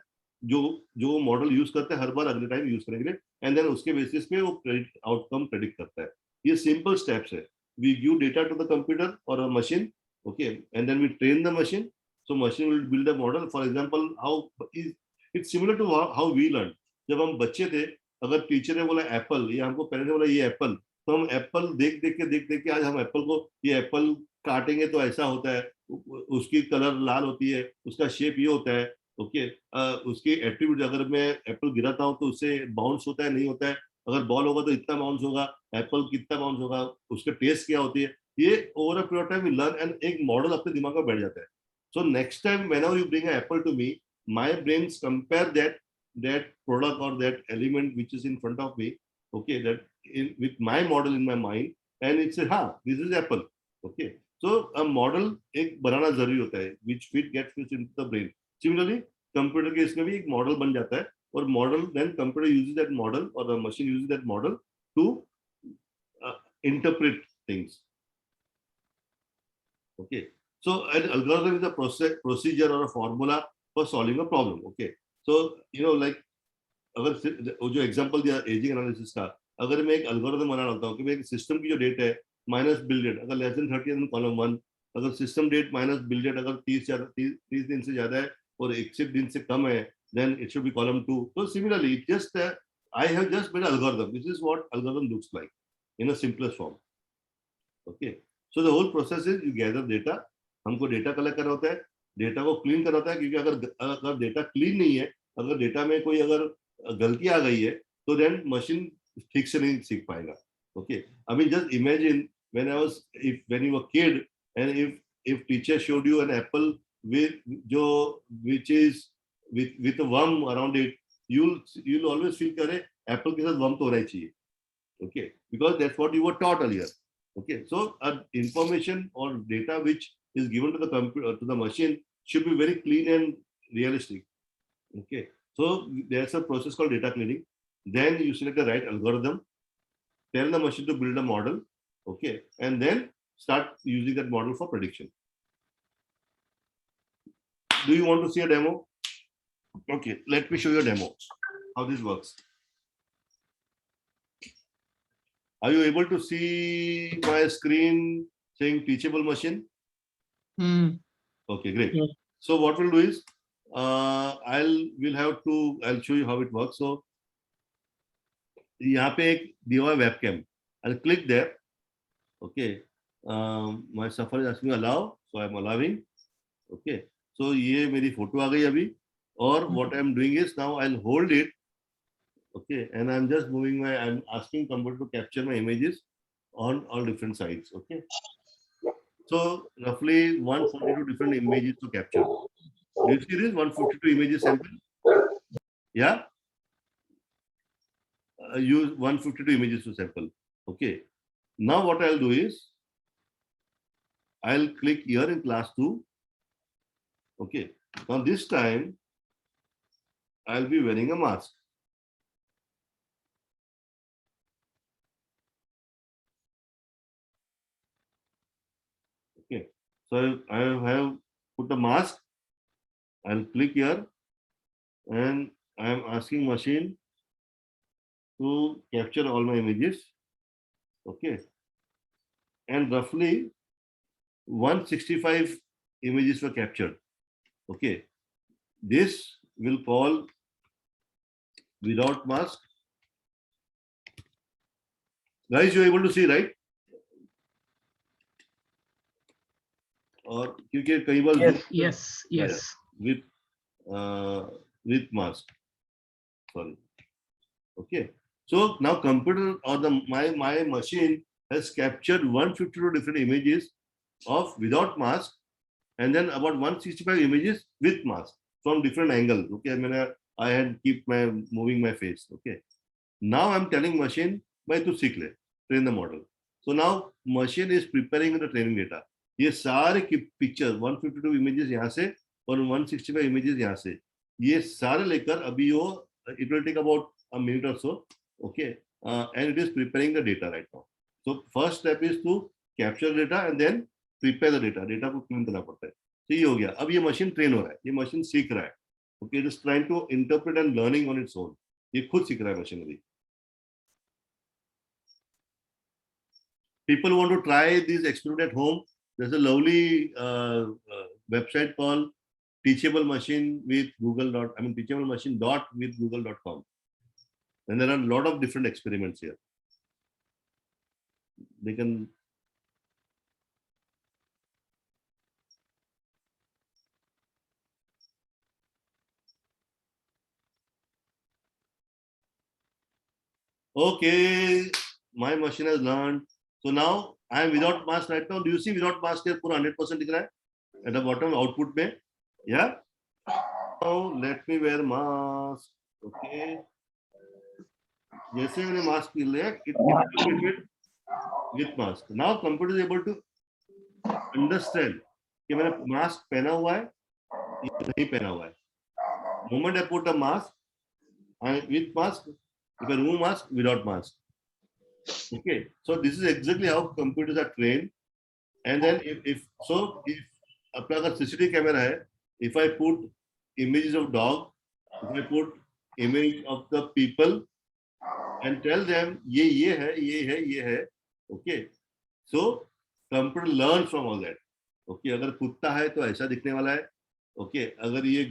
जो मॉडल यूज करते हैं हर बार अगले टाइम यूज करेंगे, एंड देन उसके बेसिस पे वो आउटकम प्रेडिक्ट करता है. ये सिंपल स्टेप्स है. We give data to the computer और a machine, okay, and then we train the machine. So machine will build a model. For example how it's similar to how we learn. जब हम बच्चे थे, अगर teacher ने बोला Apple, या हमको पेरेंट्स ने बोला ये एप्पल, तो हम एप्पल देख देख के आज हम एप्पल को, ये एप्पल काटेंगे तो ऐसा होता है, उसकी कलर लाल होती है, उसका शेप ये होता है, ओके. उसकी एट्रीब्यूट, अगर मैं एप्पल गिराता हूँ तो उससे बाउंस होता है नहीं होता है, अगर बॉल होगा तो इतना बाउंस होगा, एप्पल कितना बाउंस होगा, उसका टेस्ट क्या होती है, ये over a period time we learn and एक मॉडल अपने दिमाग में बैठ जाता है. So next time whenever you bring apple to me, my brains compare that product or that element which is in front of me, okay, that with my model in my mind, and it says, हाँ, this is apple, okay. So a model एक बनाना जरूरी होता है, which gets fits into the brain. Similarly, computer के इसमें भी एक model बन जाता है, और model then computer uses that model or the machine uses that model to interpret things, okay. So an algorithm is a procedure or a formula for solving a problem, okay. So like अगर जो example दिया ageing analysis का, अगर मैं एक algorithm बना रहा हूँ कि मैं एक सिस्टम की जो डेट है माइनस बिल डेट, अगर लेस देन 30 है कॉलम 1, अगर system date minus bill date अगर 30 दिन से ज्यादा है और 61 दिन से कम है, then it should be column 2. So similarly, it just I have just made an algorithm. This is what algorithm looks like in a simplest form, okay. So the whole process is you gather data. हमको data collect करना होता है, data को clean करना होता है, क्योंकि अगर डेटा क्लीन नहीं है, अगर डेटा में कोई अगर गलती आ गई है, तो देन मशीन ठीक से नहीं सीख पाएगा, okay. I mean just imagine when you were kid, and if teacher showed you an apple which is with a worm around it, you'll always feel करे apple के साथ worm तो होना ही चाहिए, okay, because that's what you were taught earlier, okay. So information or data which is given to the computer, to the machine, should be very clean and realistic, okay. So there's a process called data cleaning. Then you select the right algorithm, tell the machine to build a model, okay, and then start using that model for prediction. Do you want to see a demo? Okay, let me show you a demo how this works. Are you able to see my screen saying teachable machine? Okay, great. Yeah. So what we'll do is I'll show you how it works. So यहाँ पे एक दिया हुआ webcam. I'll click there. Okay. My Safari is asking me allow, so I'm allowing. Okay. So ये मेरी photo आ गई अभी, और what I'm doing is now I'll hold it. Okay, and I'm just I'm asking computer to capture my images on all different sides. Okay. So roughly 142 different images to capture. Do you see this 152 images sample? Yeah. Use 152 images to sample. Okay. Now what I'll do is I'll click here in class 2. Okay. Now this time I'll be wearing a mask. Okay. So I have put a mask. I'll click here and I am asking machine to capture all my images. Okay. And roughly 165 images were captured. Okay. This will call without mask. Guys, you're able to see, right? Or क्योंकि कई बार Yes. with mask. Sorry. Okay. So now computer or my machine has captured 152 different images of without mask, and then about 165 images with mask from different angles. Okay, I had keep moving my face. Okay. Now I'm telling machine, by to सीख ले, train the model. So now machine is preparing the training data. ये सारे picture 152 images यहाँ से और 165 images यहाँ से, ये सारे लेकर अभी वो it will take about a minute or so, okay, and it is preparing the data right now. So first step is to capture data and then prepare the data. Data को clean करना पड़ता है. तो ये हो गया. अब ये मशीन ट्रेन हो रहा है, ये मशीन सीख रहा है. Okay, it is trying to interpret and learning on its own. ये खुद सीख रहा है machinery. People want to try this experiment at home. There's a lovely website called Teachable Machine with Google. Teachable Machine dot with Google.com. And there are a lot of different experiments here. They can. Okay, my machine has learned. So now I am without mask right now. Do you see without mask here? पूरा 100% दिख रहा है at the bottom output में. Yeah. Now let me wear mask. Okay. जैसे मैंने mask लिया, it interpreted with mask. Now computer is able to understand कि मैंने mask पहना हुआ है या नहीं पहना हुआ है. Moment I put a mask, and with mask, you can remove mask, without mask. Okay, so this is exactly how computers are trained. And then if अपना अगर CCTV camera है, if I put images of dog, if I put image of the people and tell them ये है, okay, so computer learns from all that. Okay, अगर कुत्ता है तो ऐसा दिखने वाला है. Okay, अगर ये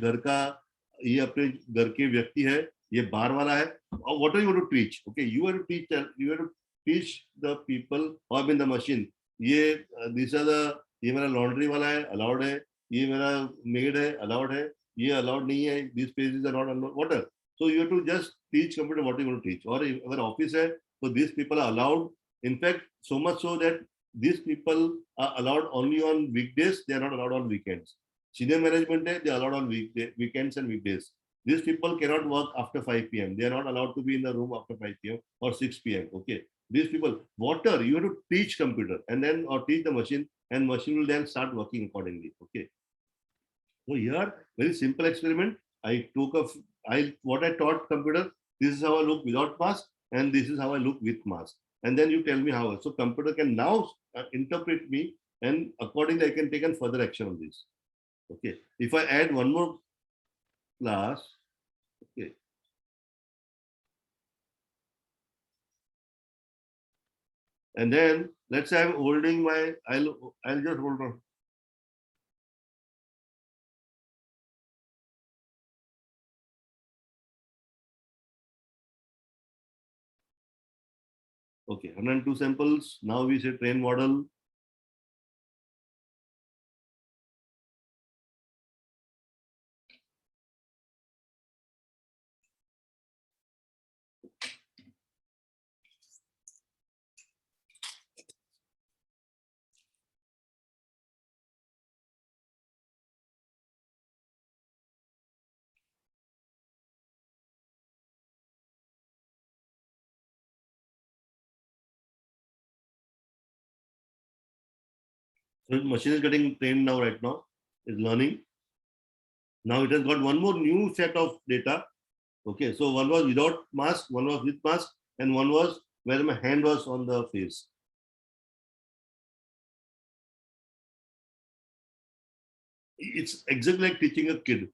ये अपने घर के व्यक्ति है, ये बार वाला है. What are you going to teach? Okay, you have to teach the people or in the machine. ये मेरा laundry वाला है, allowed है. ये मेरा maid है, allowed है. ये allowed नहीं है. These pages are not allowed. Whatever. So you have to just teach computer what you want to teach. Or अगर office है, so these people are allowed. In fact, so much so that these people are allowed only on weekdays. They are not allowed on weekends. Senior management they are allowed on weekends and weekdays. These people cannot work after 5 p.m. They are not allowed to be in the room after 5 p.m. or 6 p.m. Okay. These people, whatever, you have to teach computer and then or teach the machine, and machine will then start working accordingly. Okay. So here, very simple experiment. What I taught computer, this is how I look without mask, and this is how I look with mask. And then you tell me how. So computer can now interpret me, and accordingly I can take a further action on this. Okay. If I add one more class, okay. And then let's say I'm holding I'll just hold on. Okay, 102 samples. Now we say train model. So the machine is getting trained now, right now, is learning. Now it has got one more new set of data. Okay, so one was without mask, one was with mask, and one was where my hand was on the face. It's exactly like teaching a kid.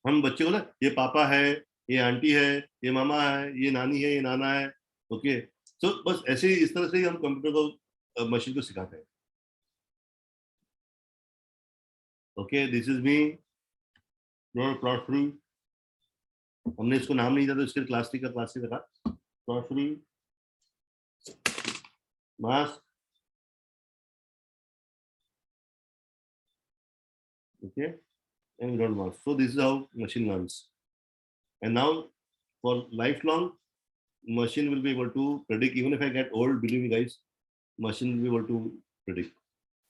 हम बच्चे को ना ये पापा है, ये aunty है, ये मामा है, ये नानी है, ये नाना है. ओके, सो बस ऐसे ही इस तरह से ही हम कंप्यूटर को मशीन को सिखाते हैं. Okay, this is me plot free. हमने इसको नाम नहीं दिया तो इसके क्लास थ्री का plot free mask. Okay, and without mask. So this is how machine learns. And now for lifelong, machine will be able to predict. Even if I get old, believe me guys, machine will be able to predict.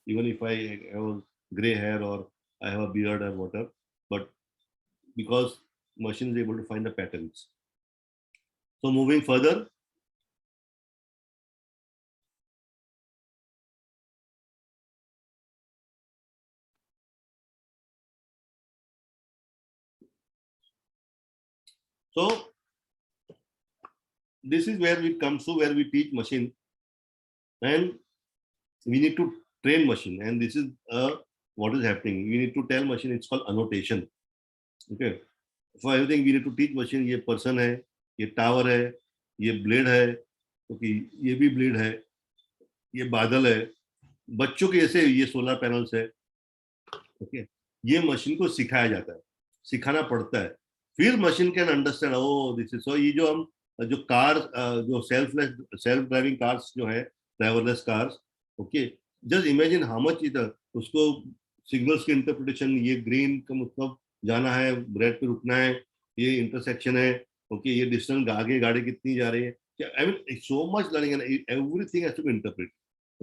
Even if I have gray hair or I have a beard or whatever, but because machine is able to find the patterns. So moving further. So this is where we come to, where we teach machine, and we need to train machine. And this is a what is happening. We need to tell machine, it's called annotation. Okay, for everything we need to teach machine, ये person है, ये tower है, ये blade है, क्योंकि ये भी blade है, ये बादल है, बच्चों के ऐसे ये सोलर पैनल्स है. ओके, ये मशीन को सिखाया जाता है, सिखाना पड़ता है, फिर machine can understand, oh this is. So ये जो हम जो कार, जो सेल्फ ड्राइविंग कार्स जो है, driverless cars, okay, just imagine how much it, उसको सिग्नल्स की इंटरप्रिटेशन, ये ग्रीन का मतलब जाना है, रेड पे रुकना है, ये इंटरसेक्शन है, ओके, ये डिस्टेंस आगे गाड़ी कितनी जा रही है, I mean so much learning and everything has to be interpreted.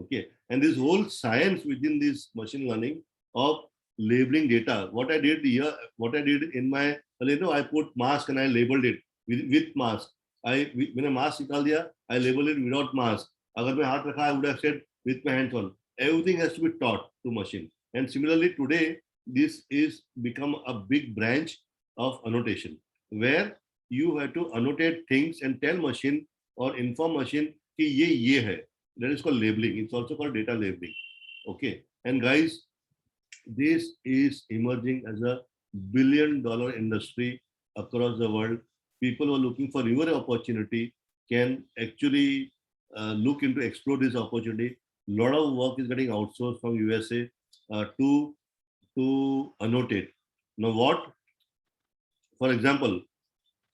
Okay, and this whole science within this machine learning of labeling data, what I did here, what I did in my, I put mask and I labeled it with mask. When a mask निकाल दिया, I labeled it without mask. अगर मैं हाथ रखा, I would have said with my hands on. Everything has to be taught to machine. And similarly today, this is become a big branch of annotation, where you have to annotate things and tell machine or inform machine कि ये है. That is called labeling. It's also called data labeling. Okay, and guys, this is emerging as a billion-dollar industry across the world. People who are looking for your opportunity can actually look into explore this opportunity. A lot of work is getting outsourced from USA to annotate. Now, what? For example,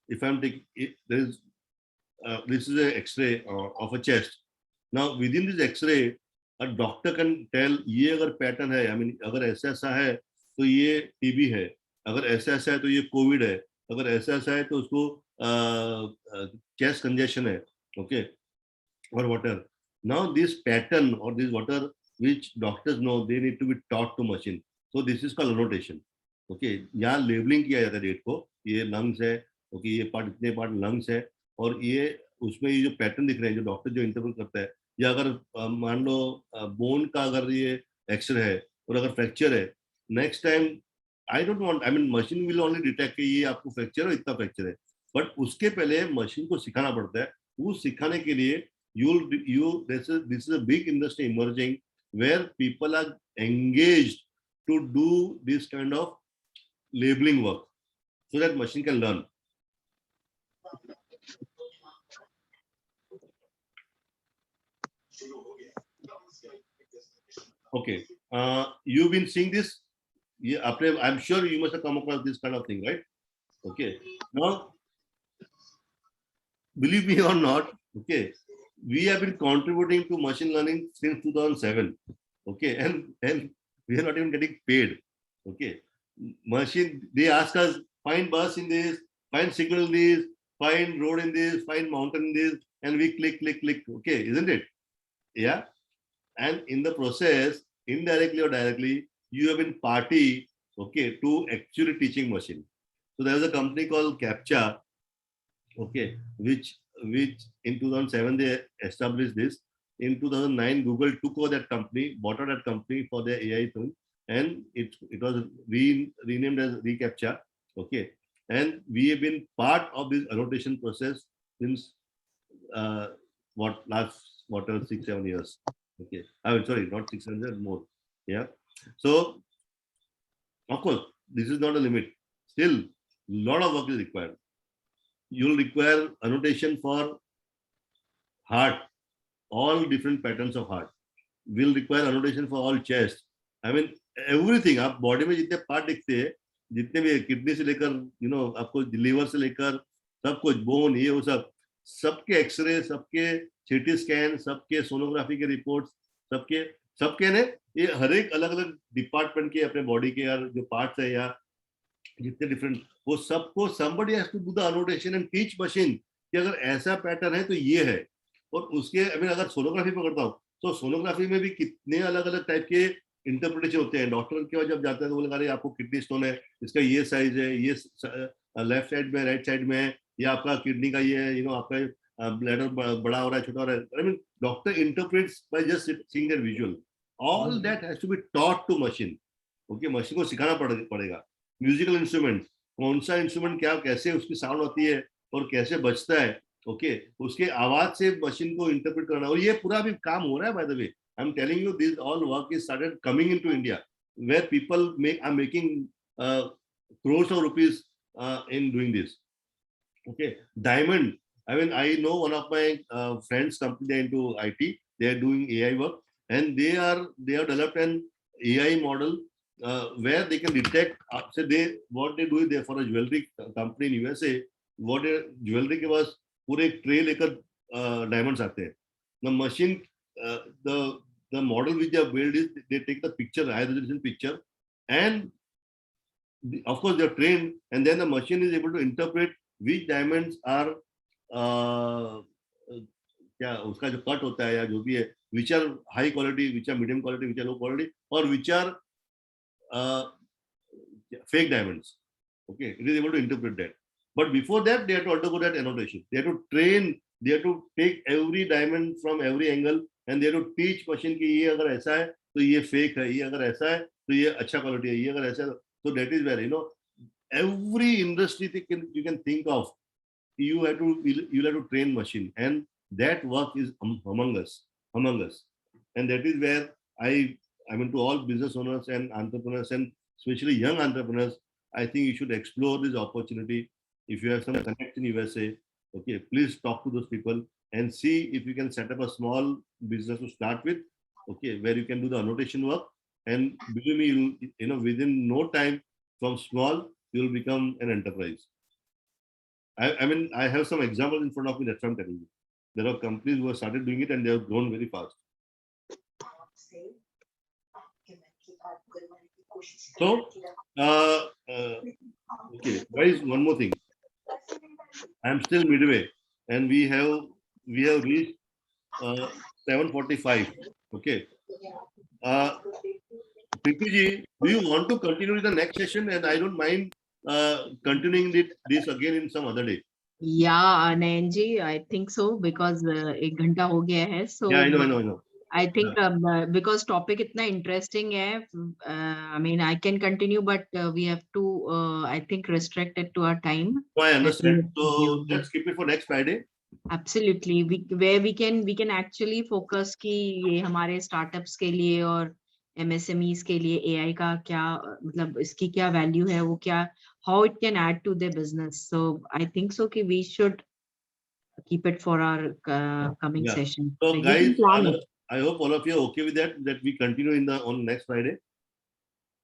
if I'm taking this is an X-ray of a chest. Now within this X-ray, a doctor can tell ये अगर pattern है, I mean अगर ऐसा है तो ये TB है, अगर ऐसा है तो ये COVID है, अगर ऐसा है तो उसको chest congestion है, okay, or whatever. Now this pattern or this whatever which doctors know, they need to be taught to machine. So this is called annotation. Okay, यहाँ labeling किया जाता है डेट को, ये lungs है, okay, ये part इतने part lungs है, और ये उसमें ये जो पैटर्न दिख रहे हैं, जो डॉक्टर जो इंटरप्रेट करता है, या अगर मान लो बोन का अगर ये एक्सरे है और अगर फ्रैक्चर है, next time I don't want, I mean machine will only detect कि ये आपको फ्रैक्चर है, इतना फ्रैक्चर है, बट उसके पहले मशीन को सिखाना पड़ता है. वो सिखाने के लिए this is a big industry emerging where people are engaged to do this kind of labelling work so that machine can learn. Okay, you've been seeing this. Yeah, I'm sure you must have come across this kind of thing, right? Okay. Now, believe me or not, okay, we have been contributing to machine learning since 2007. Okay, and we are not even getting paid. Okay, machine, they ask us, find bus in this, find signal in this, find road in this, find mountain in this, and we click. Okay, isn't it? Yeah. And in the process, indirectly or directly, you have been party, okay, to actually teaching machine. So there is a company called CAPTCHA, okay, which in 2007 they established this. In 2009, Google took over that company, bought out that company for their AI tool, and it was renamed as reCAPTCHA, okay. And we have been part of this annotation process since last 6-7 years. Okay, I mean, sorry, not 600, more. Yeah. So, of course, this is not a limit. Still, a lot of work is required. You'll require annotation for heart, all different patterns of heart. Will require annotation for all chest. I mean, everything. आप body में जितने part दिखते हैं, जितने भी kidney से लेकर, आपको liver से लेकर, सब कुछ bone ये वो सबके X-ray, सबके CT scan, सबके सोनोग्राफी के रिपोर्ट्स, सबके ने ये हर एक अलग अलग डिपार्टमेंट के अपने बॉडी के यार जो पार्ट्स है या जितने डिफरेंट, वो सबको somebody has to do the annotation and teach machine कि अगर ऐसा पैटर्न है तो ये है. और उसके अगर सोनोग्राफी पकड़ता हूँ तो सोनोग्राफी में भी कितने अलग अलग टाइप के इंटरप्रिटेशन होते हैं. डॉक्टर के पास जब जाते हैं तो बोले अरे आपको किडनी स्टोन है, इसका ये साइज है, ये लेफ्ट साइड में, राइट साइड में, या आपका किडनी का ये है, आपका ब्लैडर बड़ा हो रहा है, छोटा हो रहा है. I mean, doctor interprets by just seeing that visual. All that has to be taught to machine. Okay, machine को सिखाना पड़ेगा. Musical instruments, कौन सा इंस्ट्रूमेंट क्या कैसे उसकी साउंड होती है और कैसे बजता है, ओके, उसके आवाज से मशीन को इंटरप्रेट करना. और ये पूरा भी काम हो रहा है, by the way. I am telling you, this all work is started coming into India. where people are making crores of rupees in doing this. Okay, Diamond. I mean, I know one of my friends' company, they're into IT. They are doing AI work, and they have developed an AI model where they can detect. So what they do is they, for a jewelry company in USA, what jewelry के पास पूरे एक tray लेकर diamonds आते हैं. The machine, the model which they have built is they take the picture, high resolution picture, and of course they're trained, and then the machine is able to interpret which diamonds are क्या उसका जो cut होता है या जो भी है, which are high quality, which are medium quality, which are low quality, or which are fake diamonds. Okay, it is able to interpret that. But before that, they have to undergo that annotation. They have to train. They have to take every diamond from every angle, and they have to teach machine कि ये अगर ऐसा है तो ये fake है, ये अगर ऐसा है तो ये अच्छा quality है, ये अगर ऐसा है so that is where, you know, every industry you can think of, you'll have to train machine, and that work is among us, and that is where I mean, to all business owners and entrepreneurs, and especially young entrepreneurs, I think you should explore this opportunity. If you have some connect in USA, okay, please talk to those people and see if you can set up a small business to start with, okay, where you can do the annotation work, and believe me, you know, within no time, from small you will become an enterprise. I mean, I have some examples in front of me, that's what I'm telling you. There are companies who have started doing it and they have grown very fast. So, okay, guys, one more thing. I'm still midway, and we have reached 7:45. Okay. Preeti ji, do you want to continue with the next session? And I don't mind continuing this again in some other day. Yeah, Nayan ji, I think so, because एक घंटा हो गया है. So Yeah, I know. I think because topic इतना interesting है, I mean, I can continue, but we have to, I think, restrict it to our time. So I understand. So let's keep it for next Friday. Absolutely, where we can actually focus कि ये हमारे startups के लिए और MSMEs के लिए AI का क्या, मतलब इसकी क्या value है, वो क्या, how it can add to their business. So I think so कि we should keep it for our coming session. So we guys, can plan it. I hope all of you are okay with that we continue on next Friday.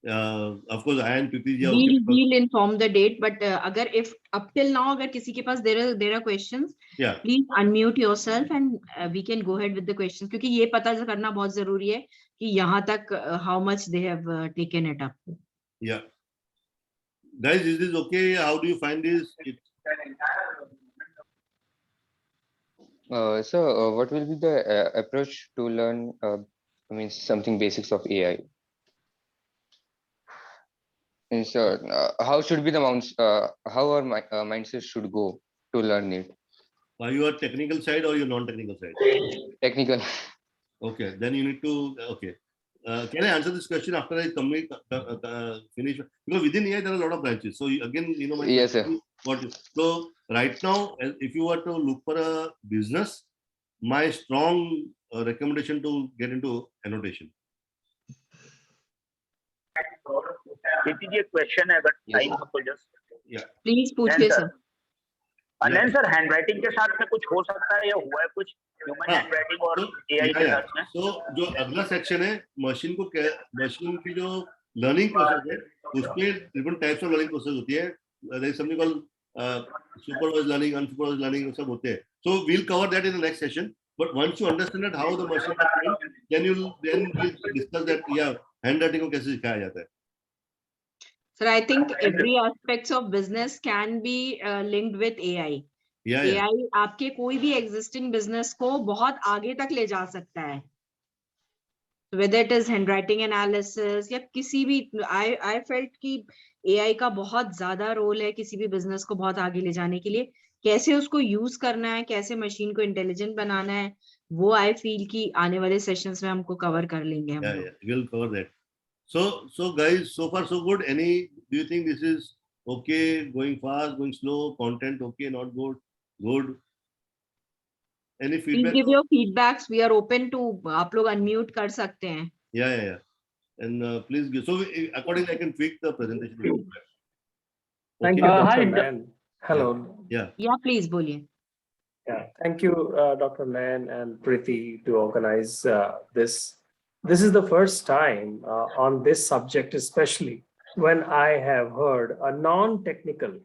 Of course, I and Preeti ji are okay. We'll inform the date, but अगर if up till now अगर किसी के पास there are questions, yeah, please unmute yourself and we can go ahead with the questions, क्योंकि ये पता करना बहुत जरूरी है कि यहाँ तक how much they have taken it up. Yeah, guys, is this okay? How do you find this? So what will be the approach to learn, I mean, something basics of AI? And so how should be the how our mindset should go to learn it? Are you a technical side or you non-technical side? Technical. Okay, then you need to, okay. Can I answer this question after I finish? Because within AI, there are a lot of branches. So again, you know, Yes, sir. So right now, if you were to look for a business, my strong recommendation to get into annotation. Preeti ji, एक question है, अगर Yes, time हो तो just. Yeah. Please पूछिए sir. अनंत sir, handwriting के साथ में कुछ हो सकता है या हुआ है कुछ ह्यूमन हैंडराइटिंग और AI के साथ में? तो जो अगला सेक्शन है, मशीन की जो लर्निंग प्रोसेस है, उसके different types of learning process होती है. There is something called supervised learning, unsupervised learning, सब होते हैं. So we'll cover that in the next session. But once you understand that how the machine is trained, then we'll discuss that. Yeah, handwriting को कैसे सिखाया जाता है. Sir, I think every aspects of business can be linked with AI. Yeah. AI आपके कोई भी existing business को बहुत आगे तक ले जा सकता है. Whether it is handwriting analysis या किसी भी, I felt कि AI का बहुत ज्यादा रोल है किसी भी business को बहुत आगे ले जाने के लिए. कैसे उसको use करना है, कैसे machine को intelligent बनाना है, वो I feel कि आने वाले sessions में हमको cover कर लेंगे हम लोग. Yeah, we'll cover that. So guys, so far so good. Do you think this is okay? Going fast, going slow, content okay, not good? Good. Any feedback? Please give your feedbacks. We are open to, आप लोग unmute कर सकते हैं. Yeah. and please give. So accordingly, I can tweak the presentation. Thank Okay. you, Hi, Dr. Nayan. Hello. Yeah. Yeah, please, Boliye. Yeah, thank you, Dr. Nayan and Preeti, to organize this. This is the first time on this subject, especially when I have heard a non-technical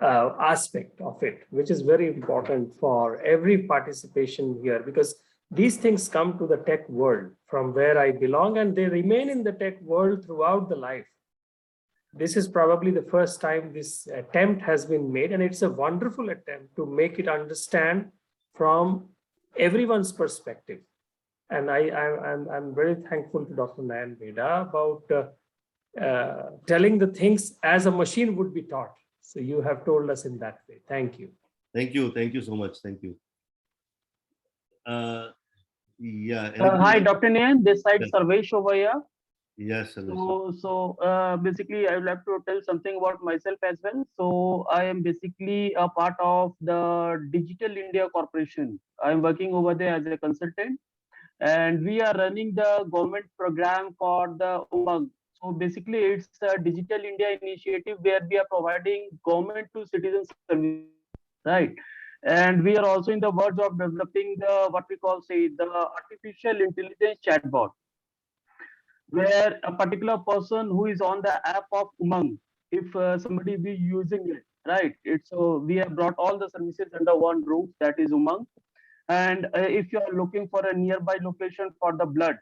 aspect of it, which is very important for every participation here, because these things come to the tech world from where I belong, and they remain in the tech world throughout the life. This is probably the first time this attempt has been made, and it's a wonderful attempt to make it understand from everyone's perspective. And I'm very thankful to Dr. Nayan Veda about telling the things as a machine would be taught. So you have told us in that way. Thank you. Thank you. Thank you so much. Thank you. Yeah. Hi, Dr. Nayan. This side Yes. Sarvesh over here. Yes, sir. Basically, I would like to tell something about myself as well. So I am basically a part of the Digital India Corporation. I'm working over there as a consultant, and we are running the government program for the UMANG. So basically, it's a Digital India initiative where we are providing government to citizen service, right? And we are also in the verge of developing the what we call the artificial intelligence chatbot, where a particular person who is on the app of Umang, if somebody be using it, right? It's so we have brought all the services under one roof, that is Umang. And if you are looking for a nearby location for the blood,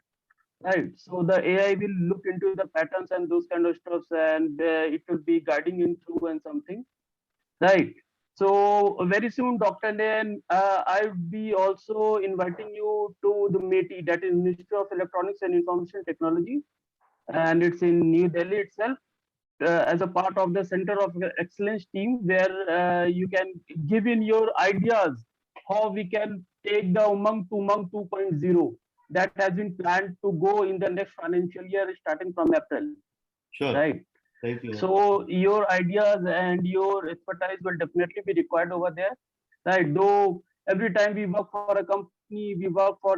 right? So the AI will look into the patterns and those kind of stuff, and it will be guiding you through and something, right? So very soon, Dr. Nayan, I will be also inviting you to the METI, that is Ministry of Electronics and Information Technology, and it's in New Delhi itself, as a part of the Center of Excellence team, where you can give in your ideas how we can take the Umang to Umang 2.0 that has been planned to go in the next financial year starting from April, Sure. right? Thank you. So your ideas and your expertise will definitely be required over there, right? Though every time we work for a company, we work for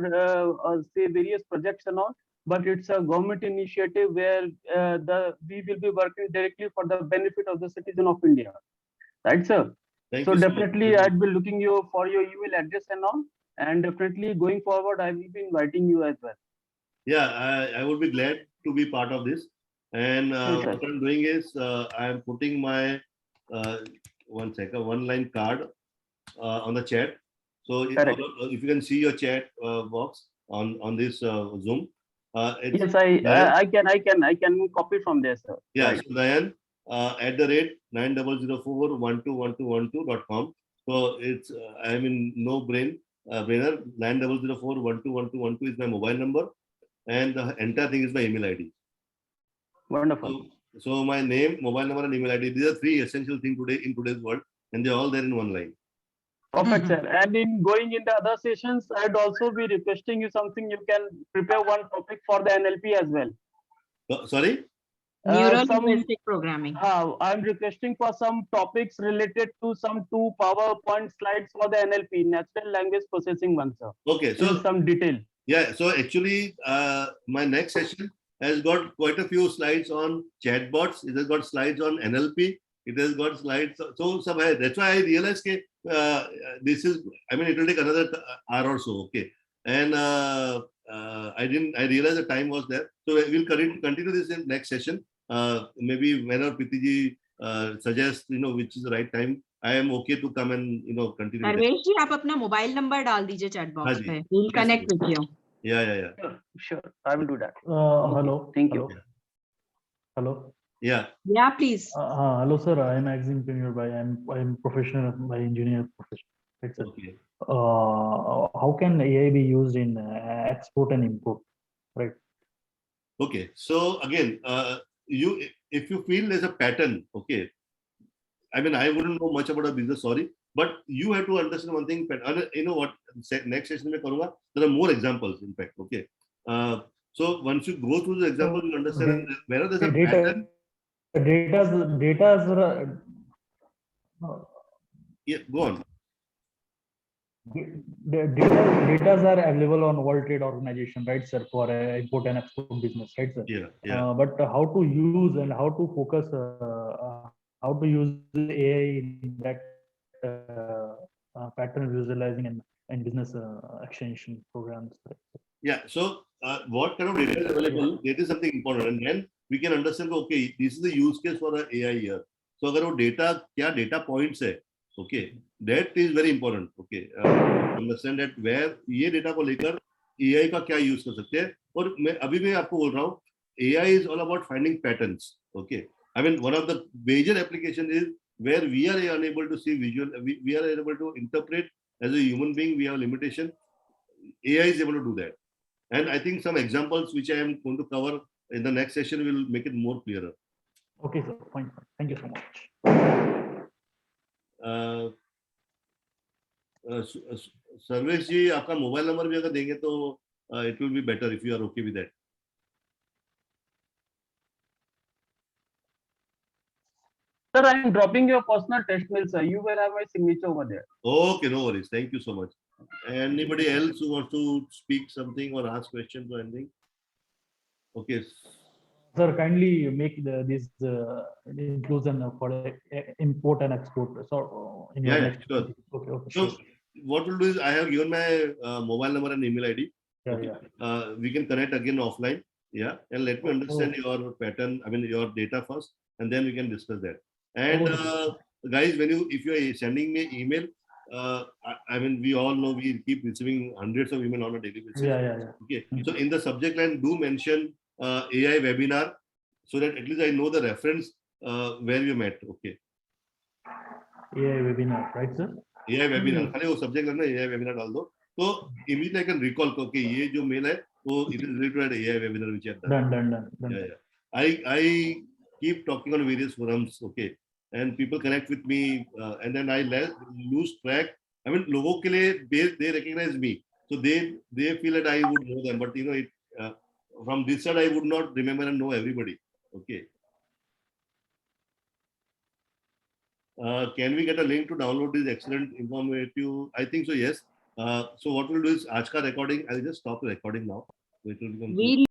say various projects and all, but it's a government initiative where we will be working directly for the benefit of the citizen of India, right, sir? Thank So you so much. definitely, I'd be looking you for your email address and all, and definitely going forward, I will be inviting you as well. Yeah, I would be glad to be part of this. And Yes, sir. what I'm doing is I am putting my one-line card on the chat. So Correct. if you can see your chat box on this Zoom. It's Yes, Nayan. I can copy from there, sir. Yeah, Right. so Nayan @9004121212.com. So it's I'm in brainer. 9004121212 is my mobile number, and the entire thing is my email ID. Wonderful. So my name, mobile number, and email ID. These are three essential things today in today's world, and they're all there in one line. Perfect, sir. And in going in the other sessions, I'd also be requesting you something. You can prepare one topic for the NLP as well. Sorry? Neuro-linguistic programming. I'm requesting for some topics related to some 2 PowerPoint slides for the NLP, natural language processing one, sir. Okay, So so some detail. yeah, so actually, my next session has got quite a few slides on chatbots. It has got slides on NLP. It has got slides. So that's why I realized that this is. I mean, it will take another hour or so. Okay, and I realized the time was there. So we'll continue this in next session. Maybe whenever Preeti suggests, which is the right time, I am okay to come and continue. Sarvesh जी आप अपना mobile number डाल दीजिए chat हाँ box जी। पे. We'll connect with you. Yeah. Sure. I will do that. Hello. Thank you. Hello. Yeah. Yeah, please. Hello, sir. I am Axim Premier by I'm professional by engineer profession. Right, sir. Okay. How can AI be used in export and import? Right. Okay. So again, if you feel there's a pattern, okay. I mean, I wouldn't know much about a business, sorry, but you have to understand one thing. You know what? Next session mein karunga, there are more examples, in fact. Okay. So once you go through the examples, you understand where there's a pattern. Data Yeah, go on. Data are available on World Trade Organization, right, sir, for import and export business, right, sir? Yeah. But how to use and how to focus, how to use AI in that pattern visualizing and business extension programs. Yeah. So what kind of data is available? That is something important, and then we can understand. Okay, this is the use case for the AI here. So अगर वो data क्या data points है, okay, that is very important. Okay, understand that where ये data को लेकर AI का क्या use कर सकते हैं. और मैं आपको बोल रहा हूँ, AI is all about finding patterns. Okay, I mean one of the major application is where we are unable to see visual, we are able to interpret as a human being. We have limitation. AI is able to do that. And I think some examples which I am going to cover in the next session will make it more clearer. Okay, sir. Fine. Thank you so much. Sarvesh जी, आपका mobile number भी अगर देंगे तो it will be better if you are okay with that. Sir, I am dropping your personal test mail, sir. You will have my signature over there. Okay, no worries. Thank you so much. Anybody else who wants to speak something or ask questions or anything? Okay. Sir, kindly make this inclusion for import and export. So in your next. Sure. Okay. So what we'll do is I have given my mobile number and email ID. Yeah. We can connect again offline. Yeah, and let me understand your pattern. I mean your data first, and then we can discuss that. And guys, if you are sending me email, I mean we all know we keep receiving hundreds of email on a daily basis. Yeah. Okay, so in the subject line, do mention AI webinar, so that at least I know the reference where we met. Okay. AI webinar, right, sir? AI webinar. खाली वो subject line में AI webinar डाल दो, तो immediately I can recall कि ये जो mail है, वो it is related to AI webinar which I have done. Done. Yeah. I keep talking on various forums. Okay. And people connect with me, and then I lose track. I mean, लोगों के लिए they recognize me, so they feel that I would know them, but you know, from this side I would not remember and know everybody. Okay. Can we get a link to download this excellent informative? I think so. Yes. So what we'll do is, आज का recording, I'll just stop the recording now. So it will become. We'll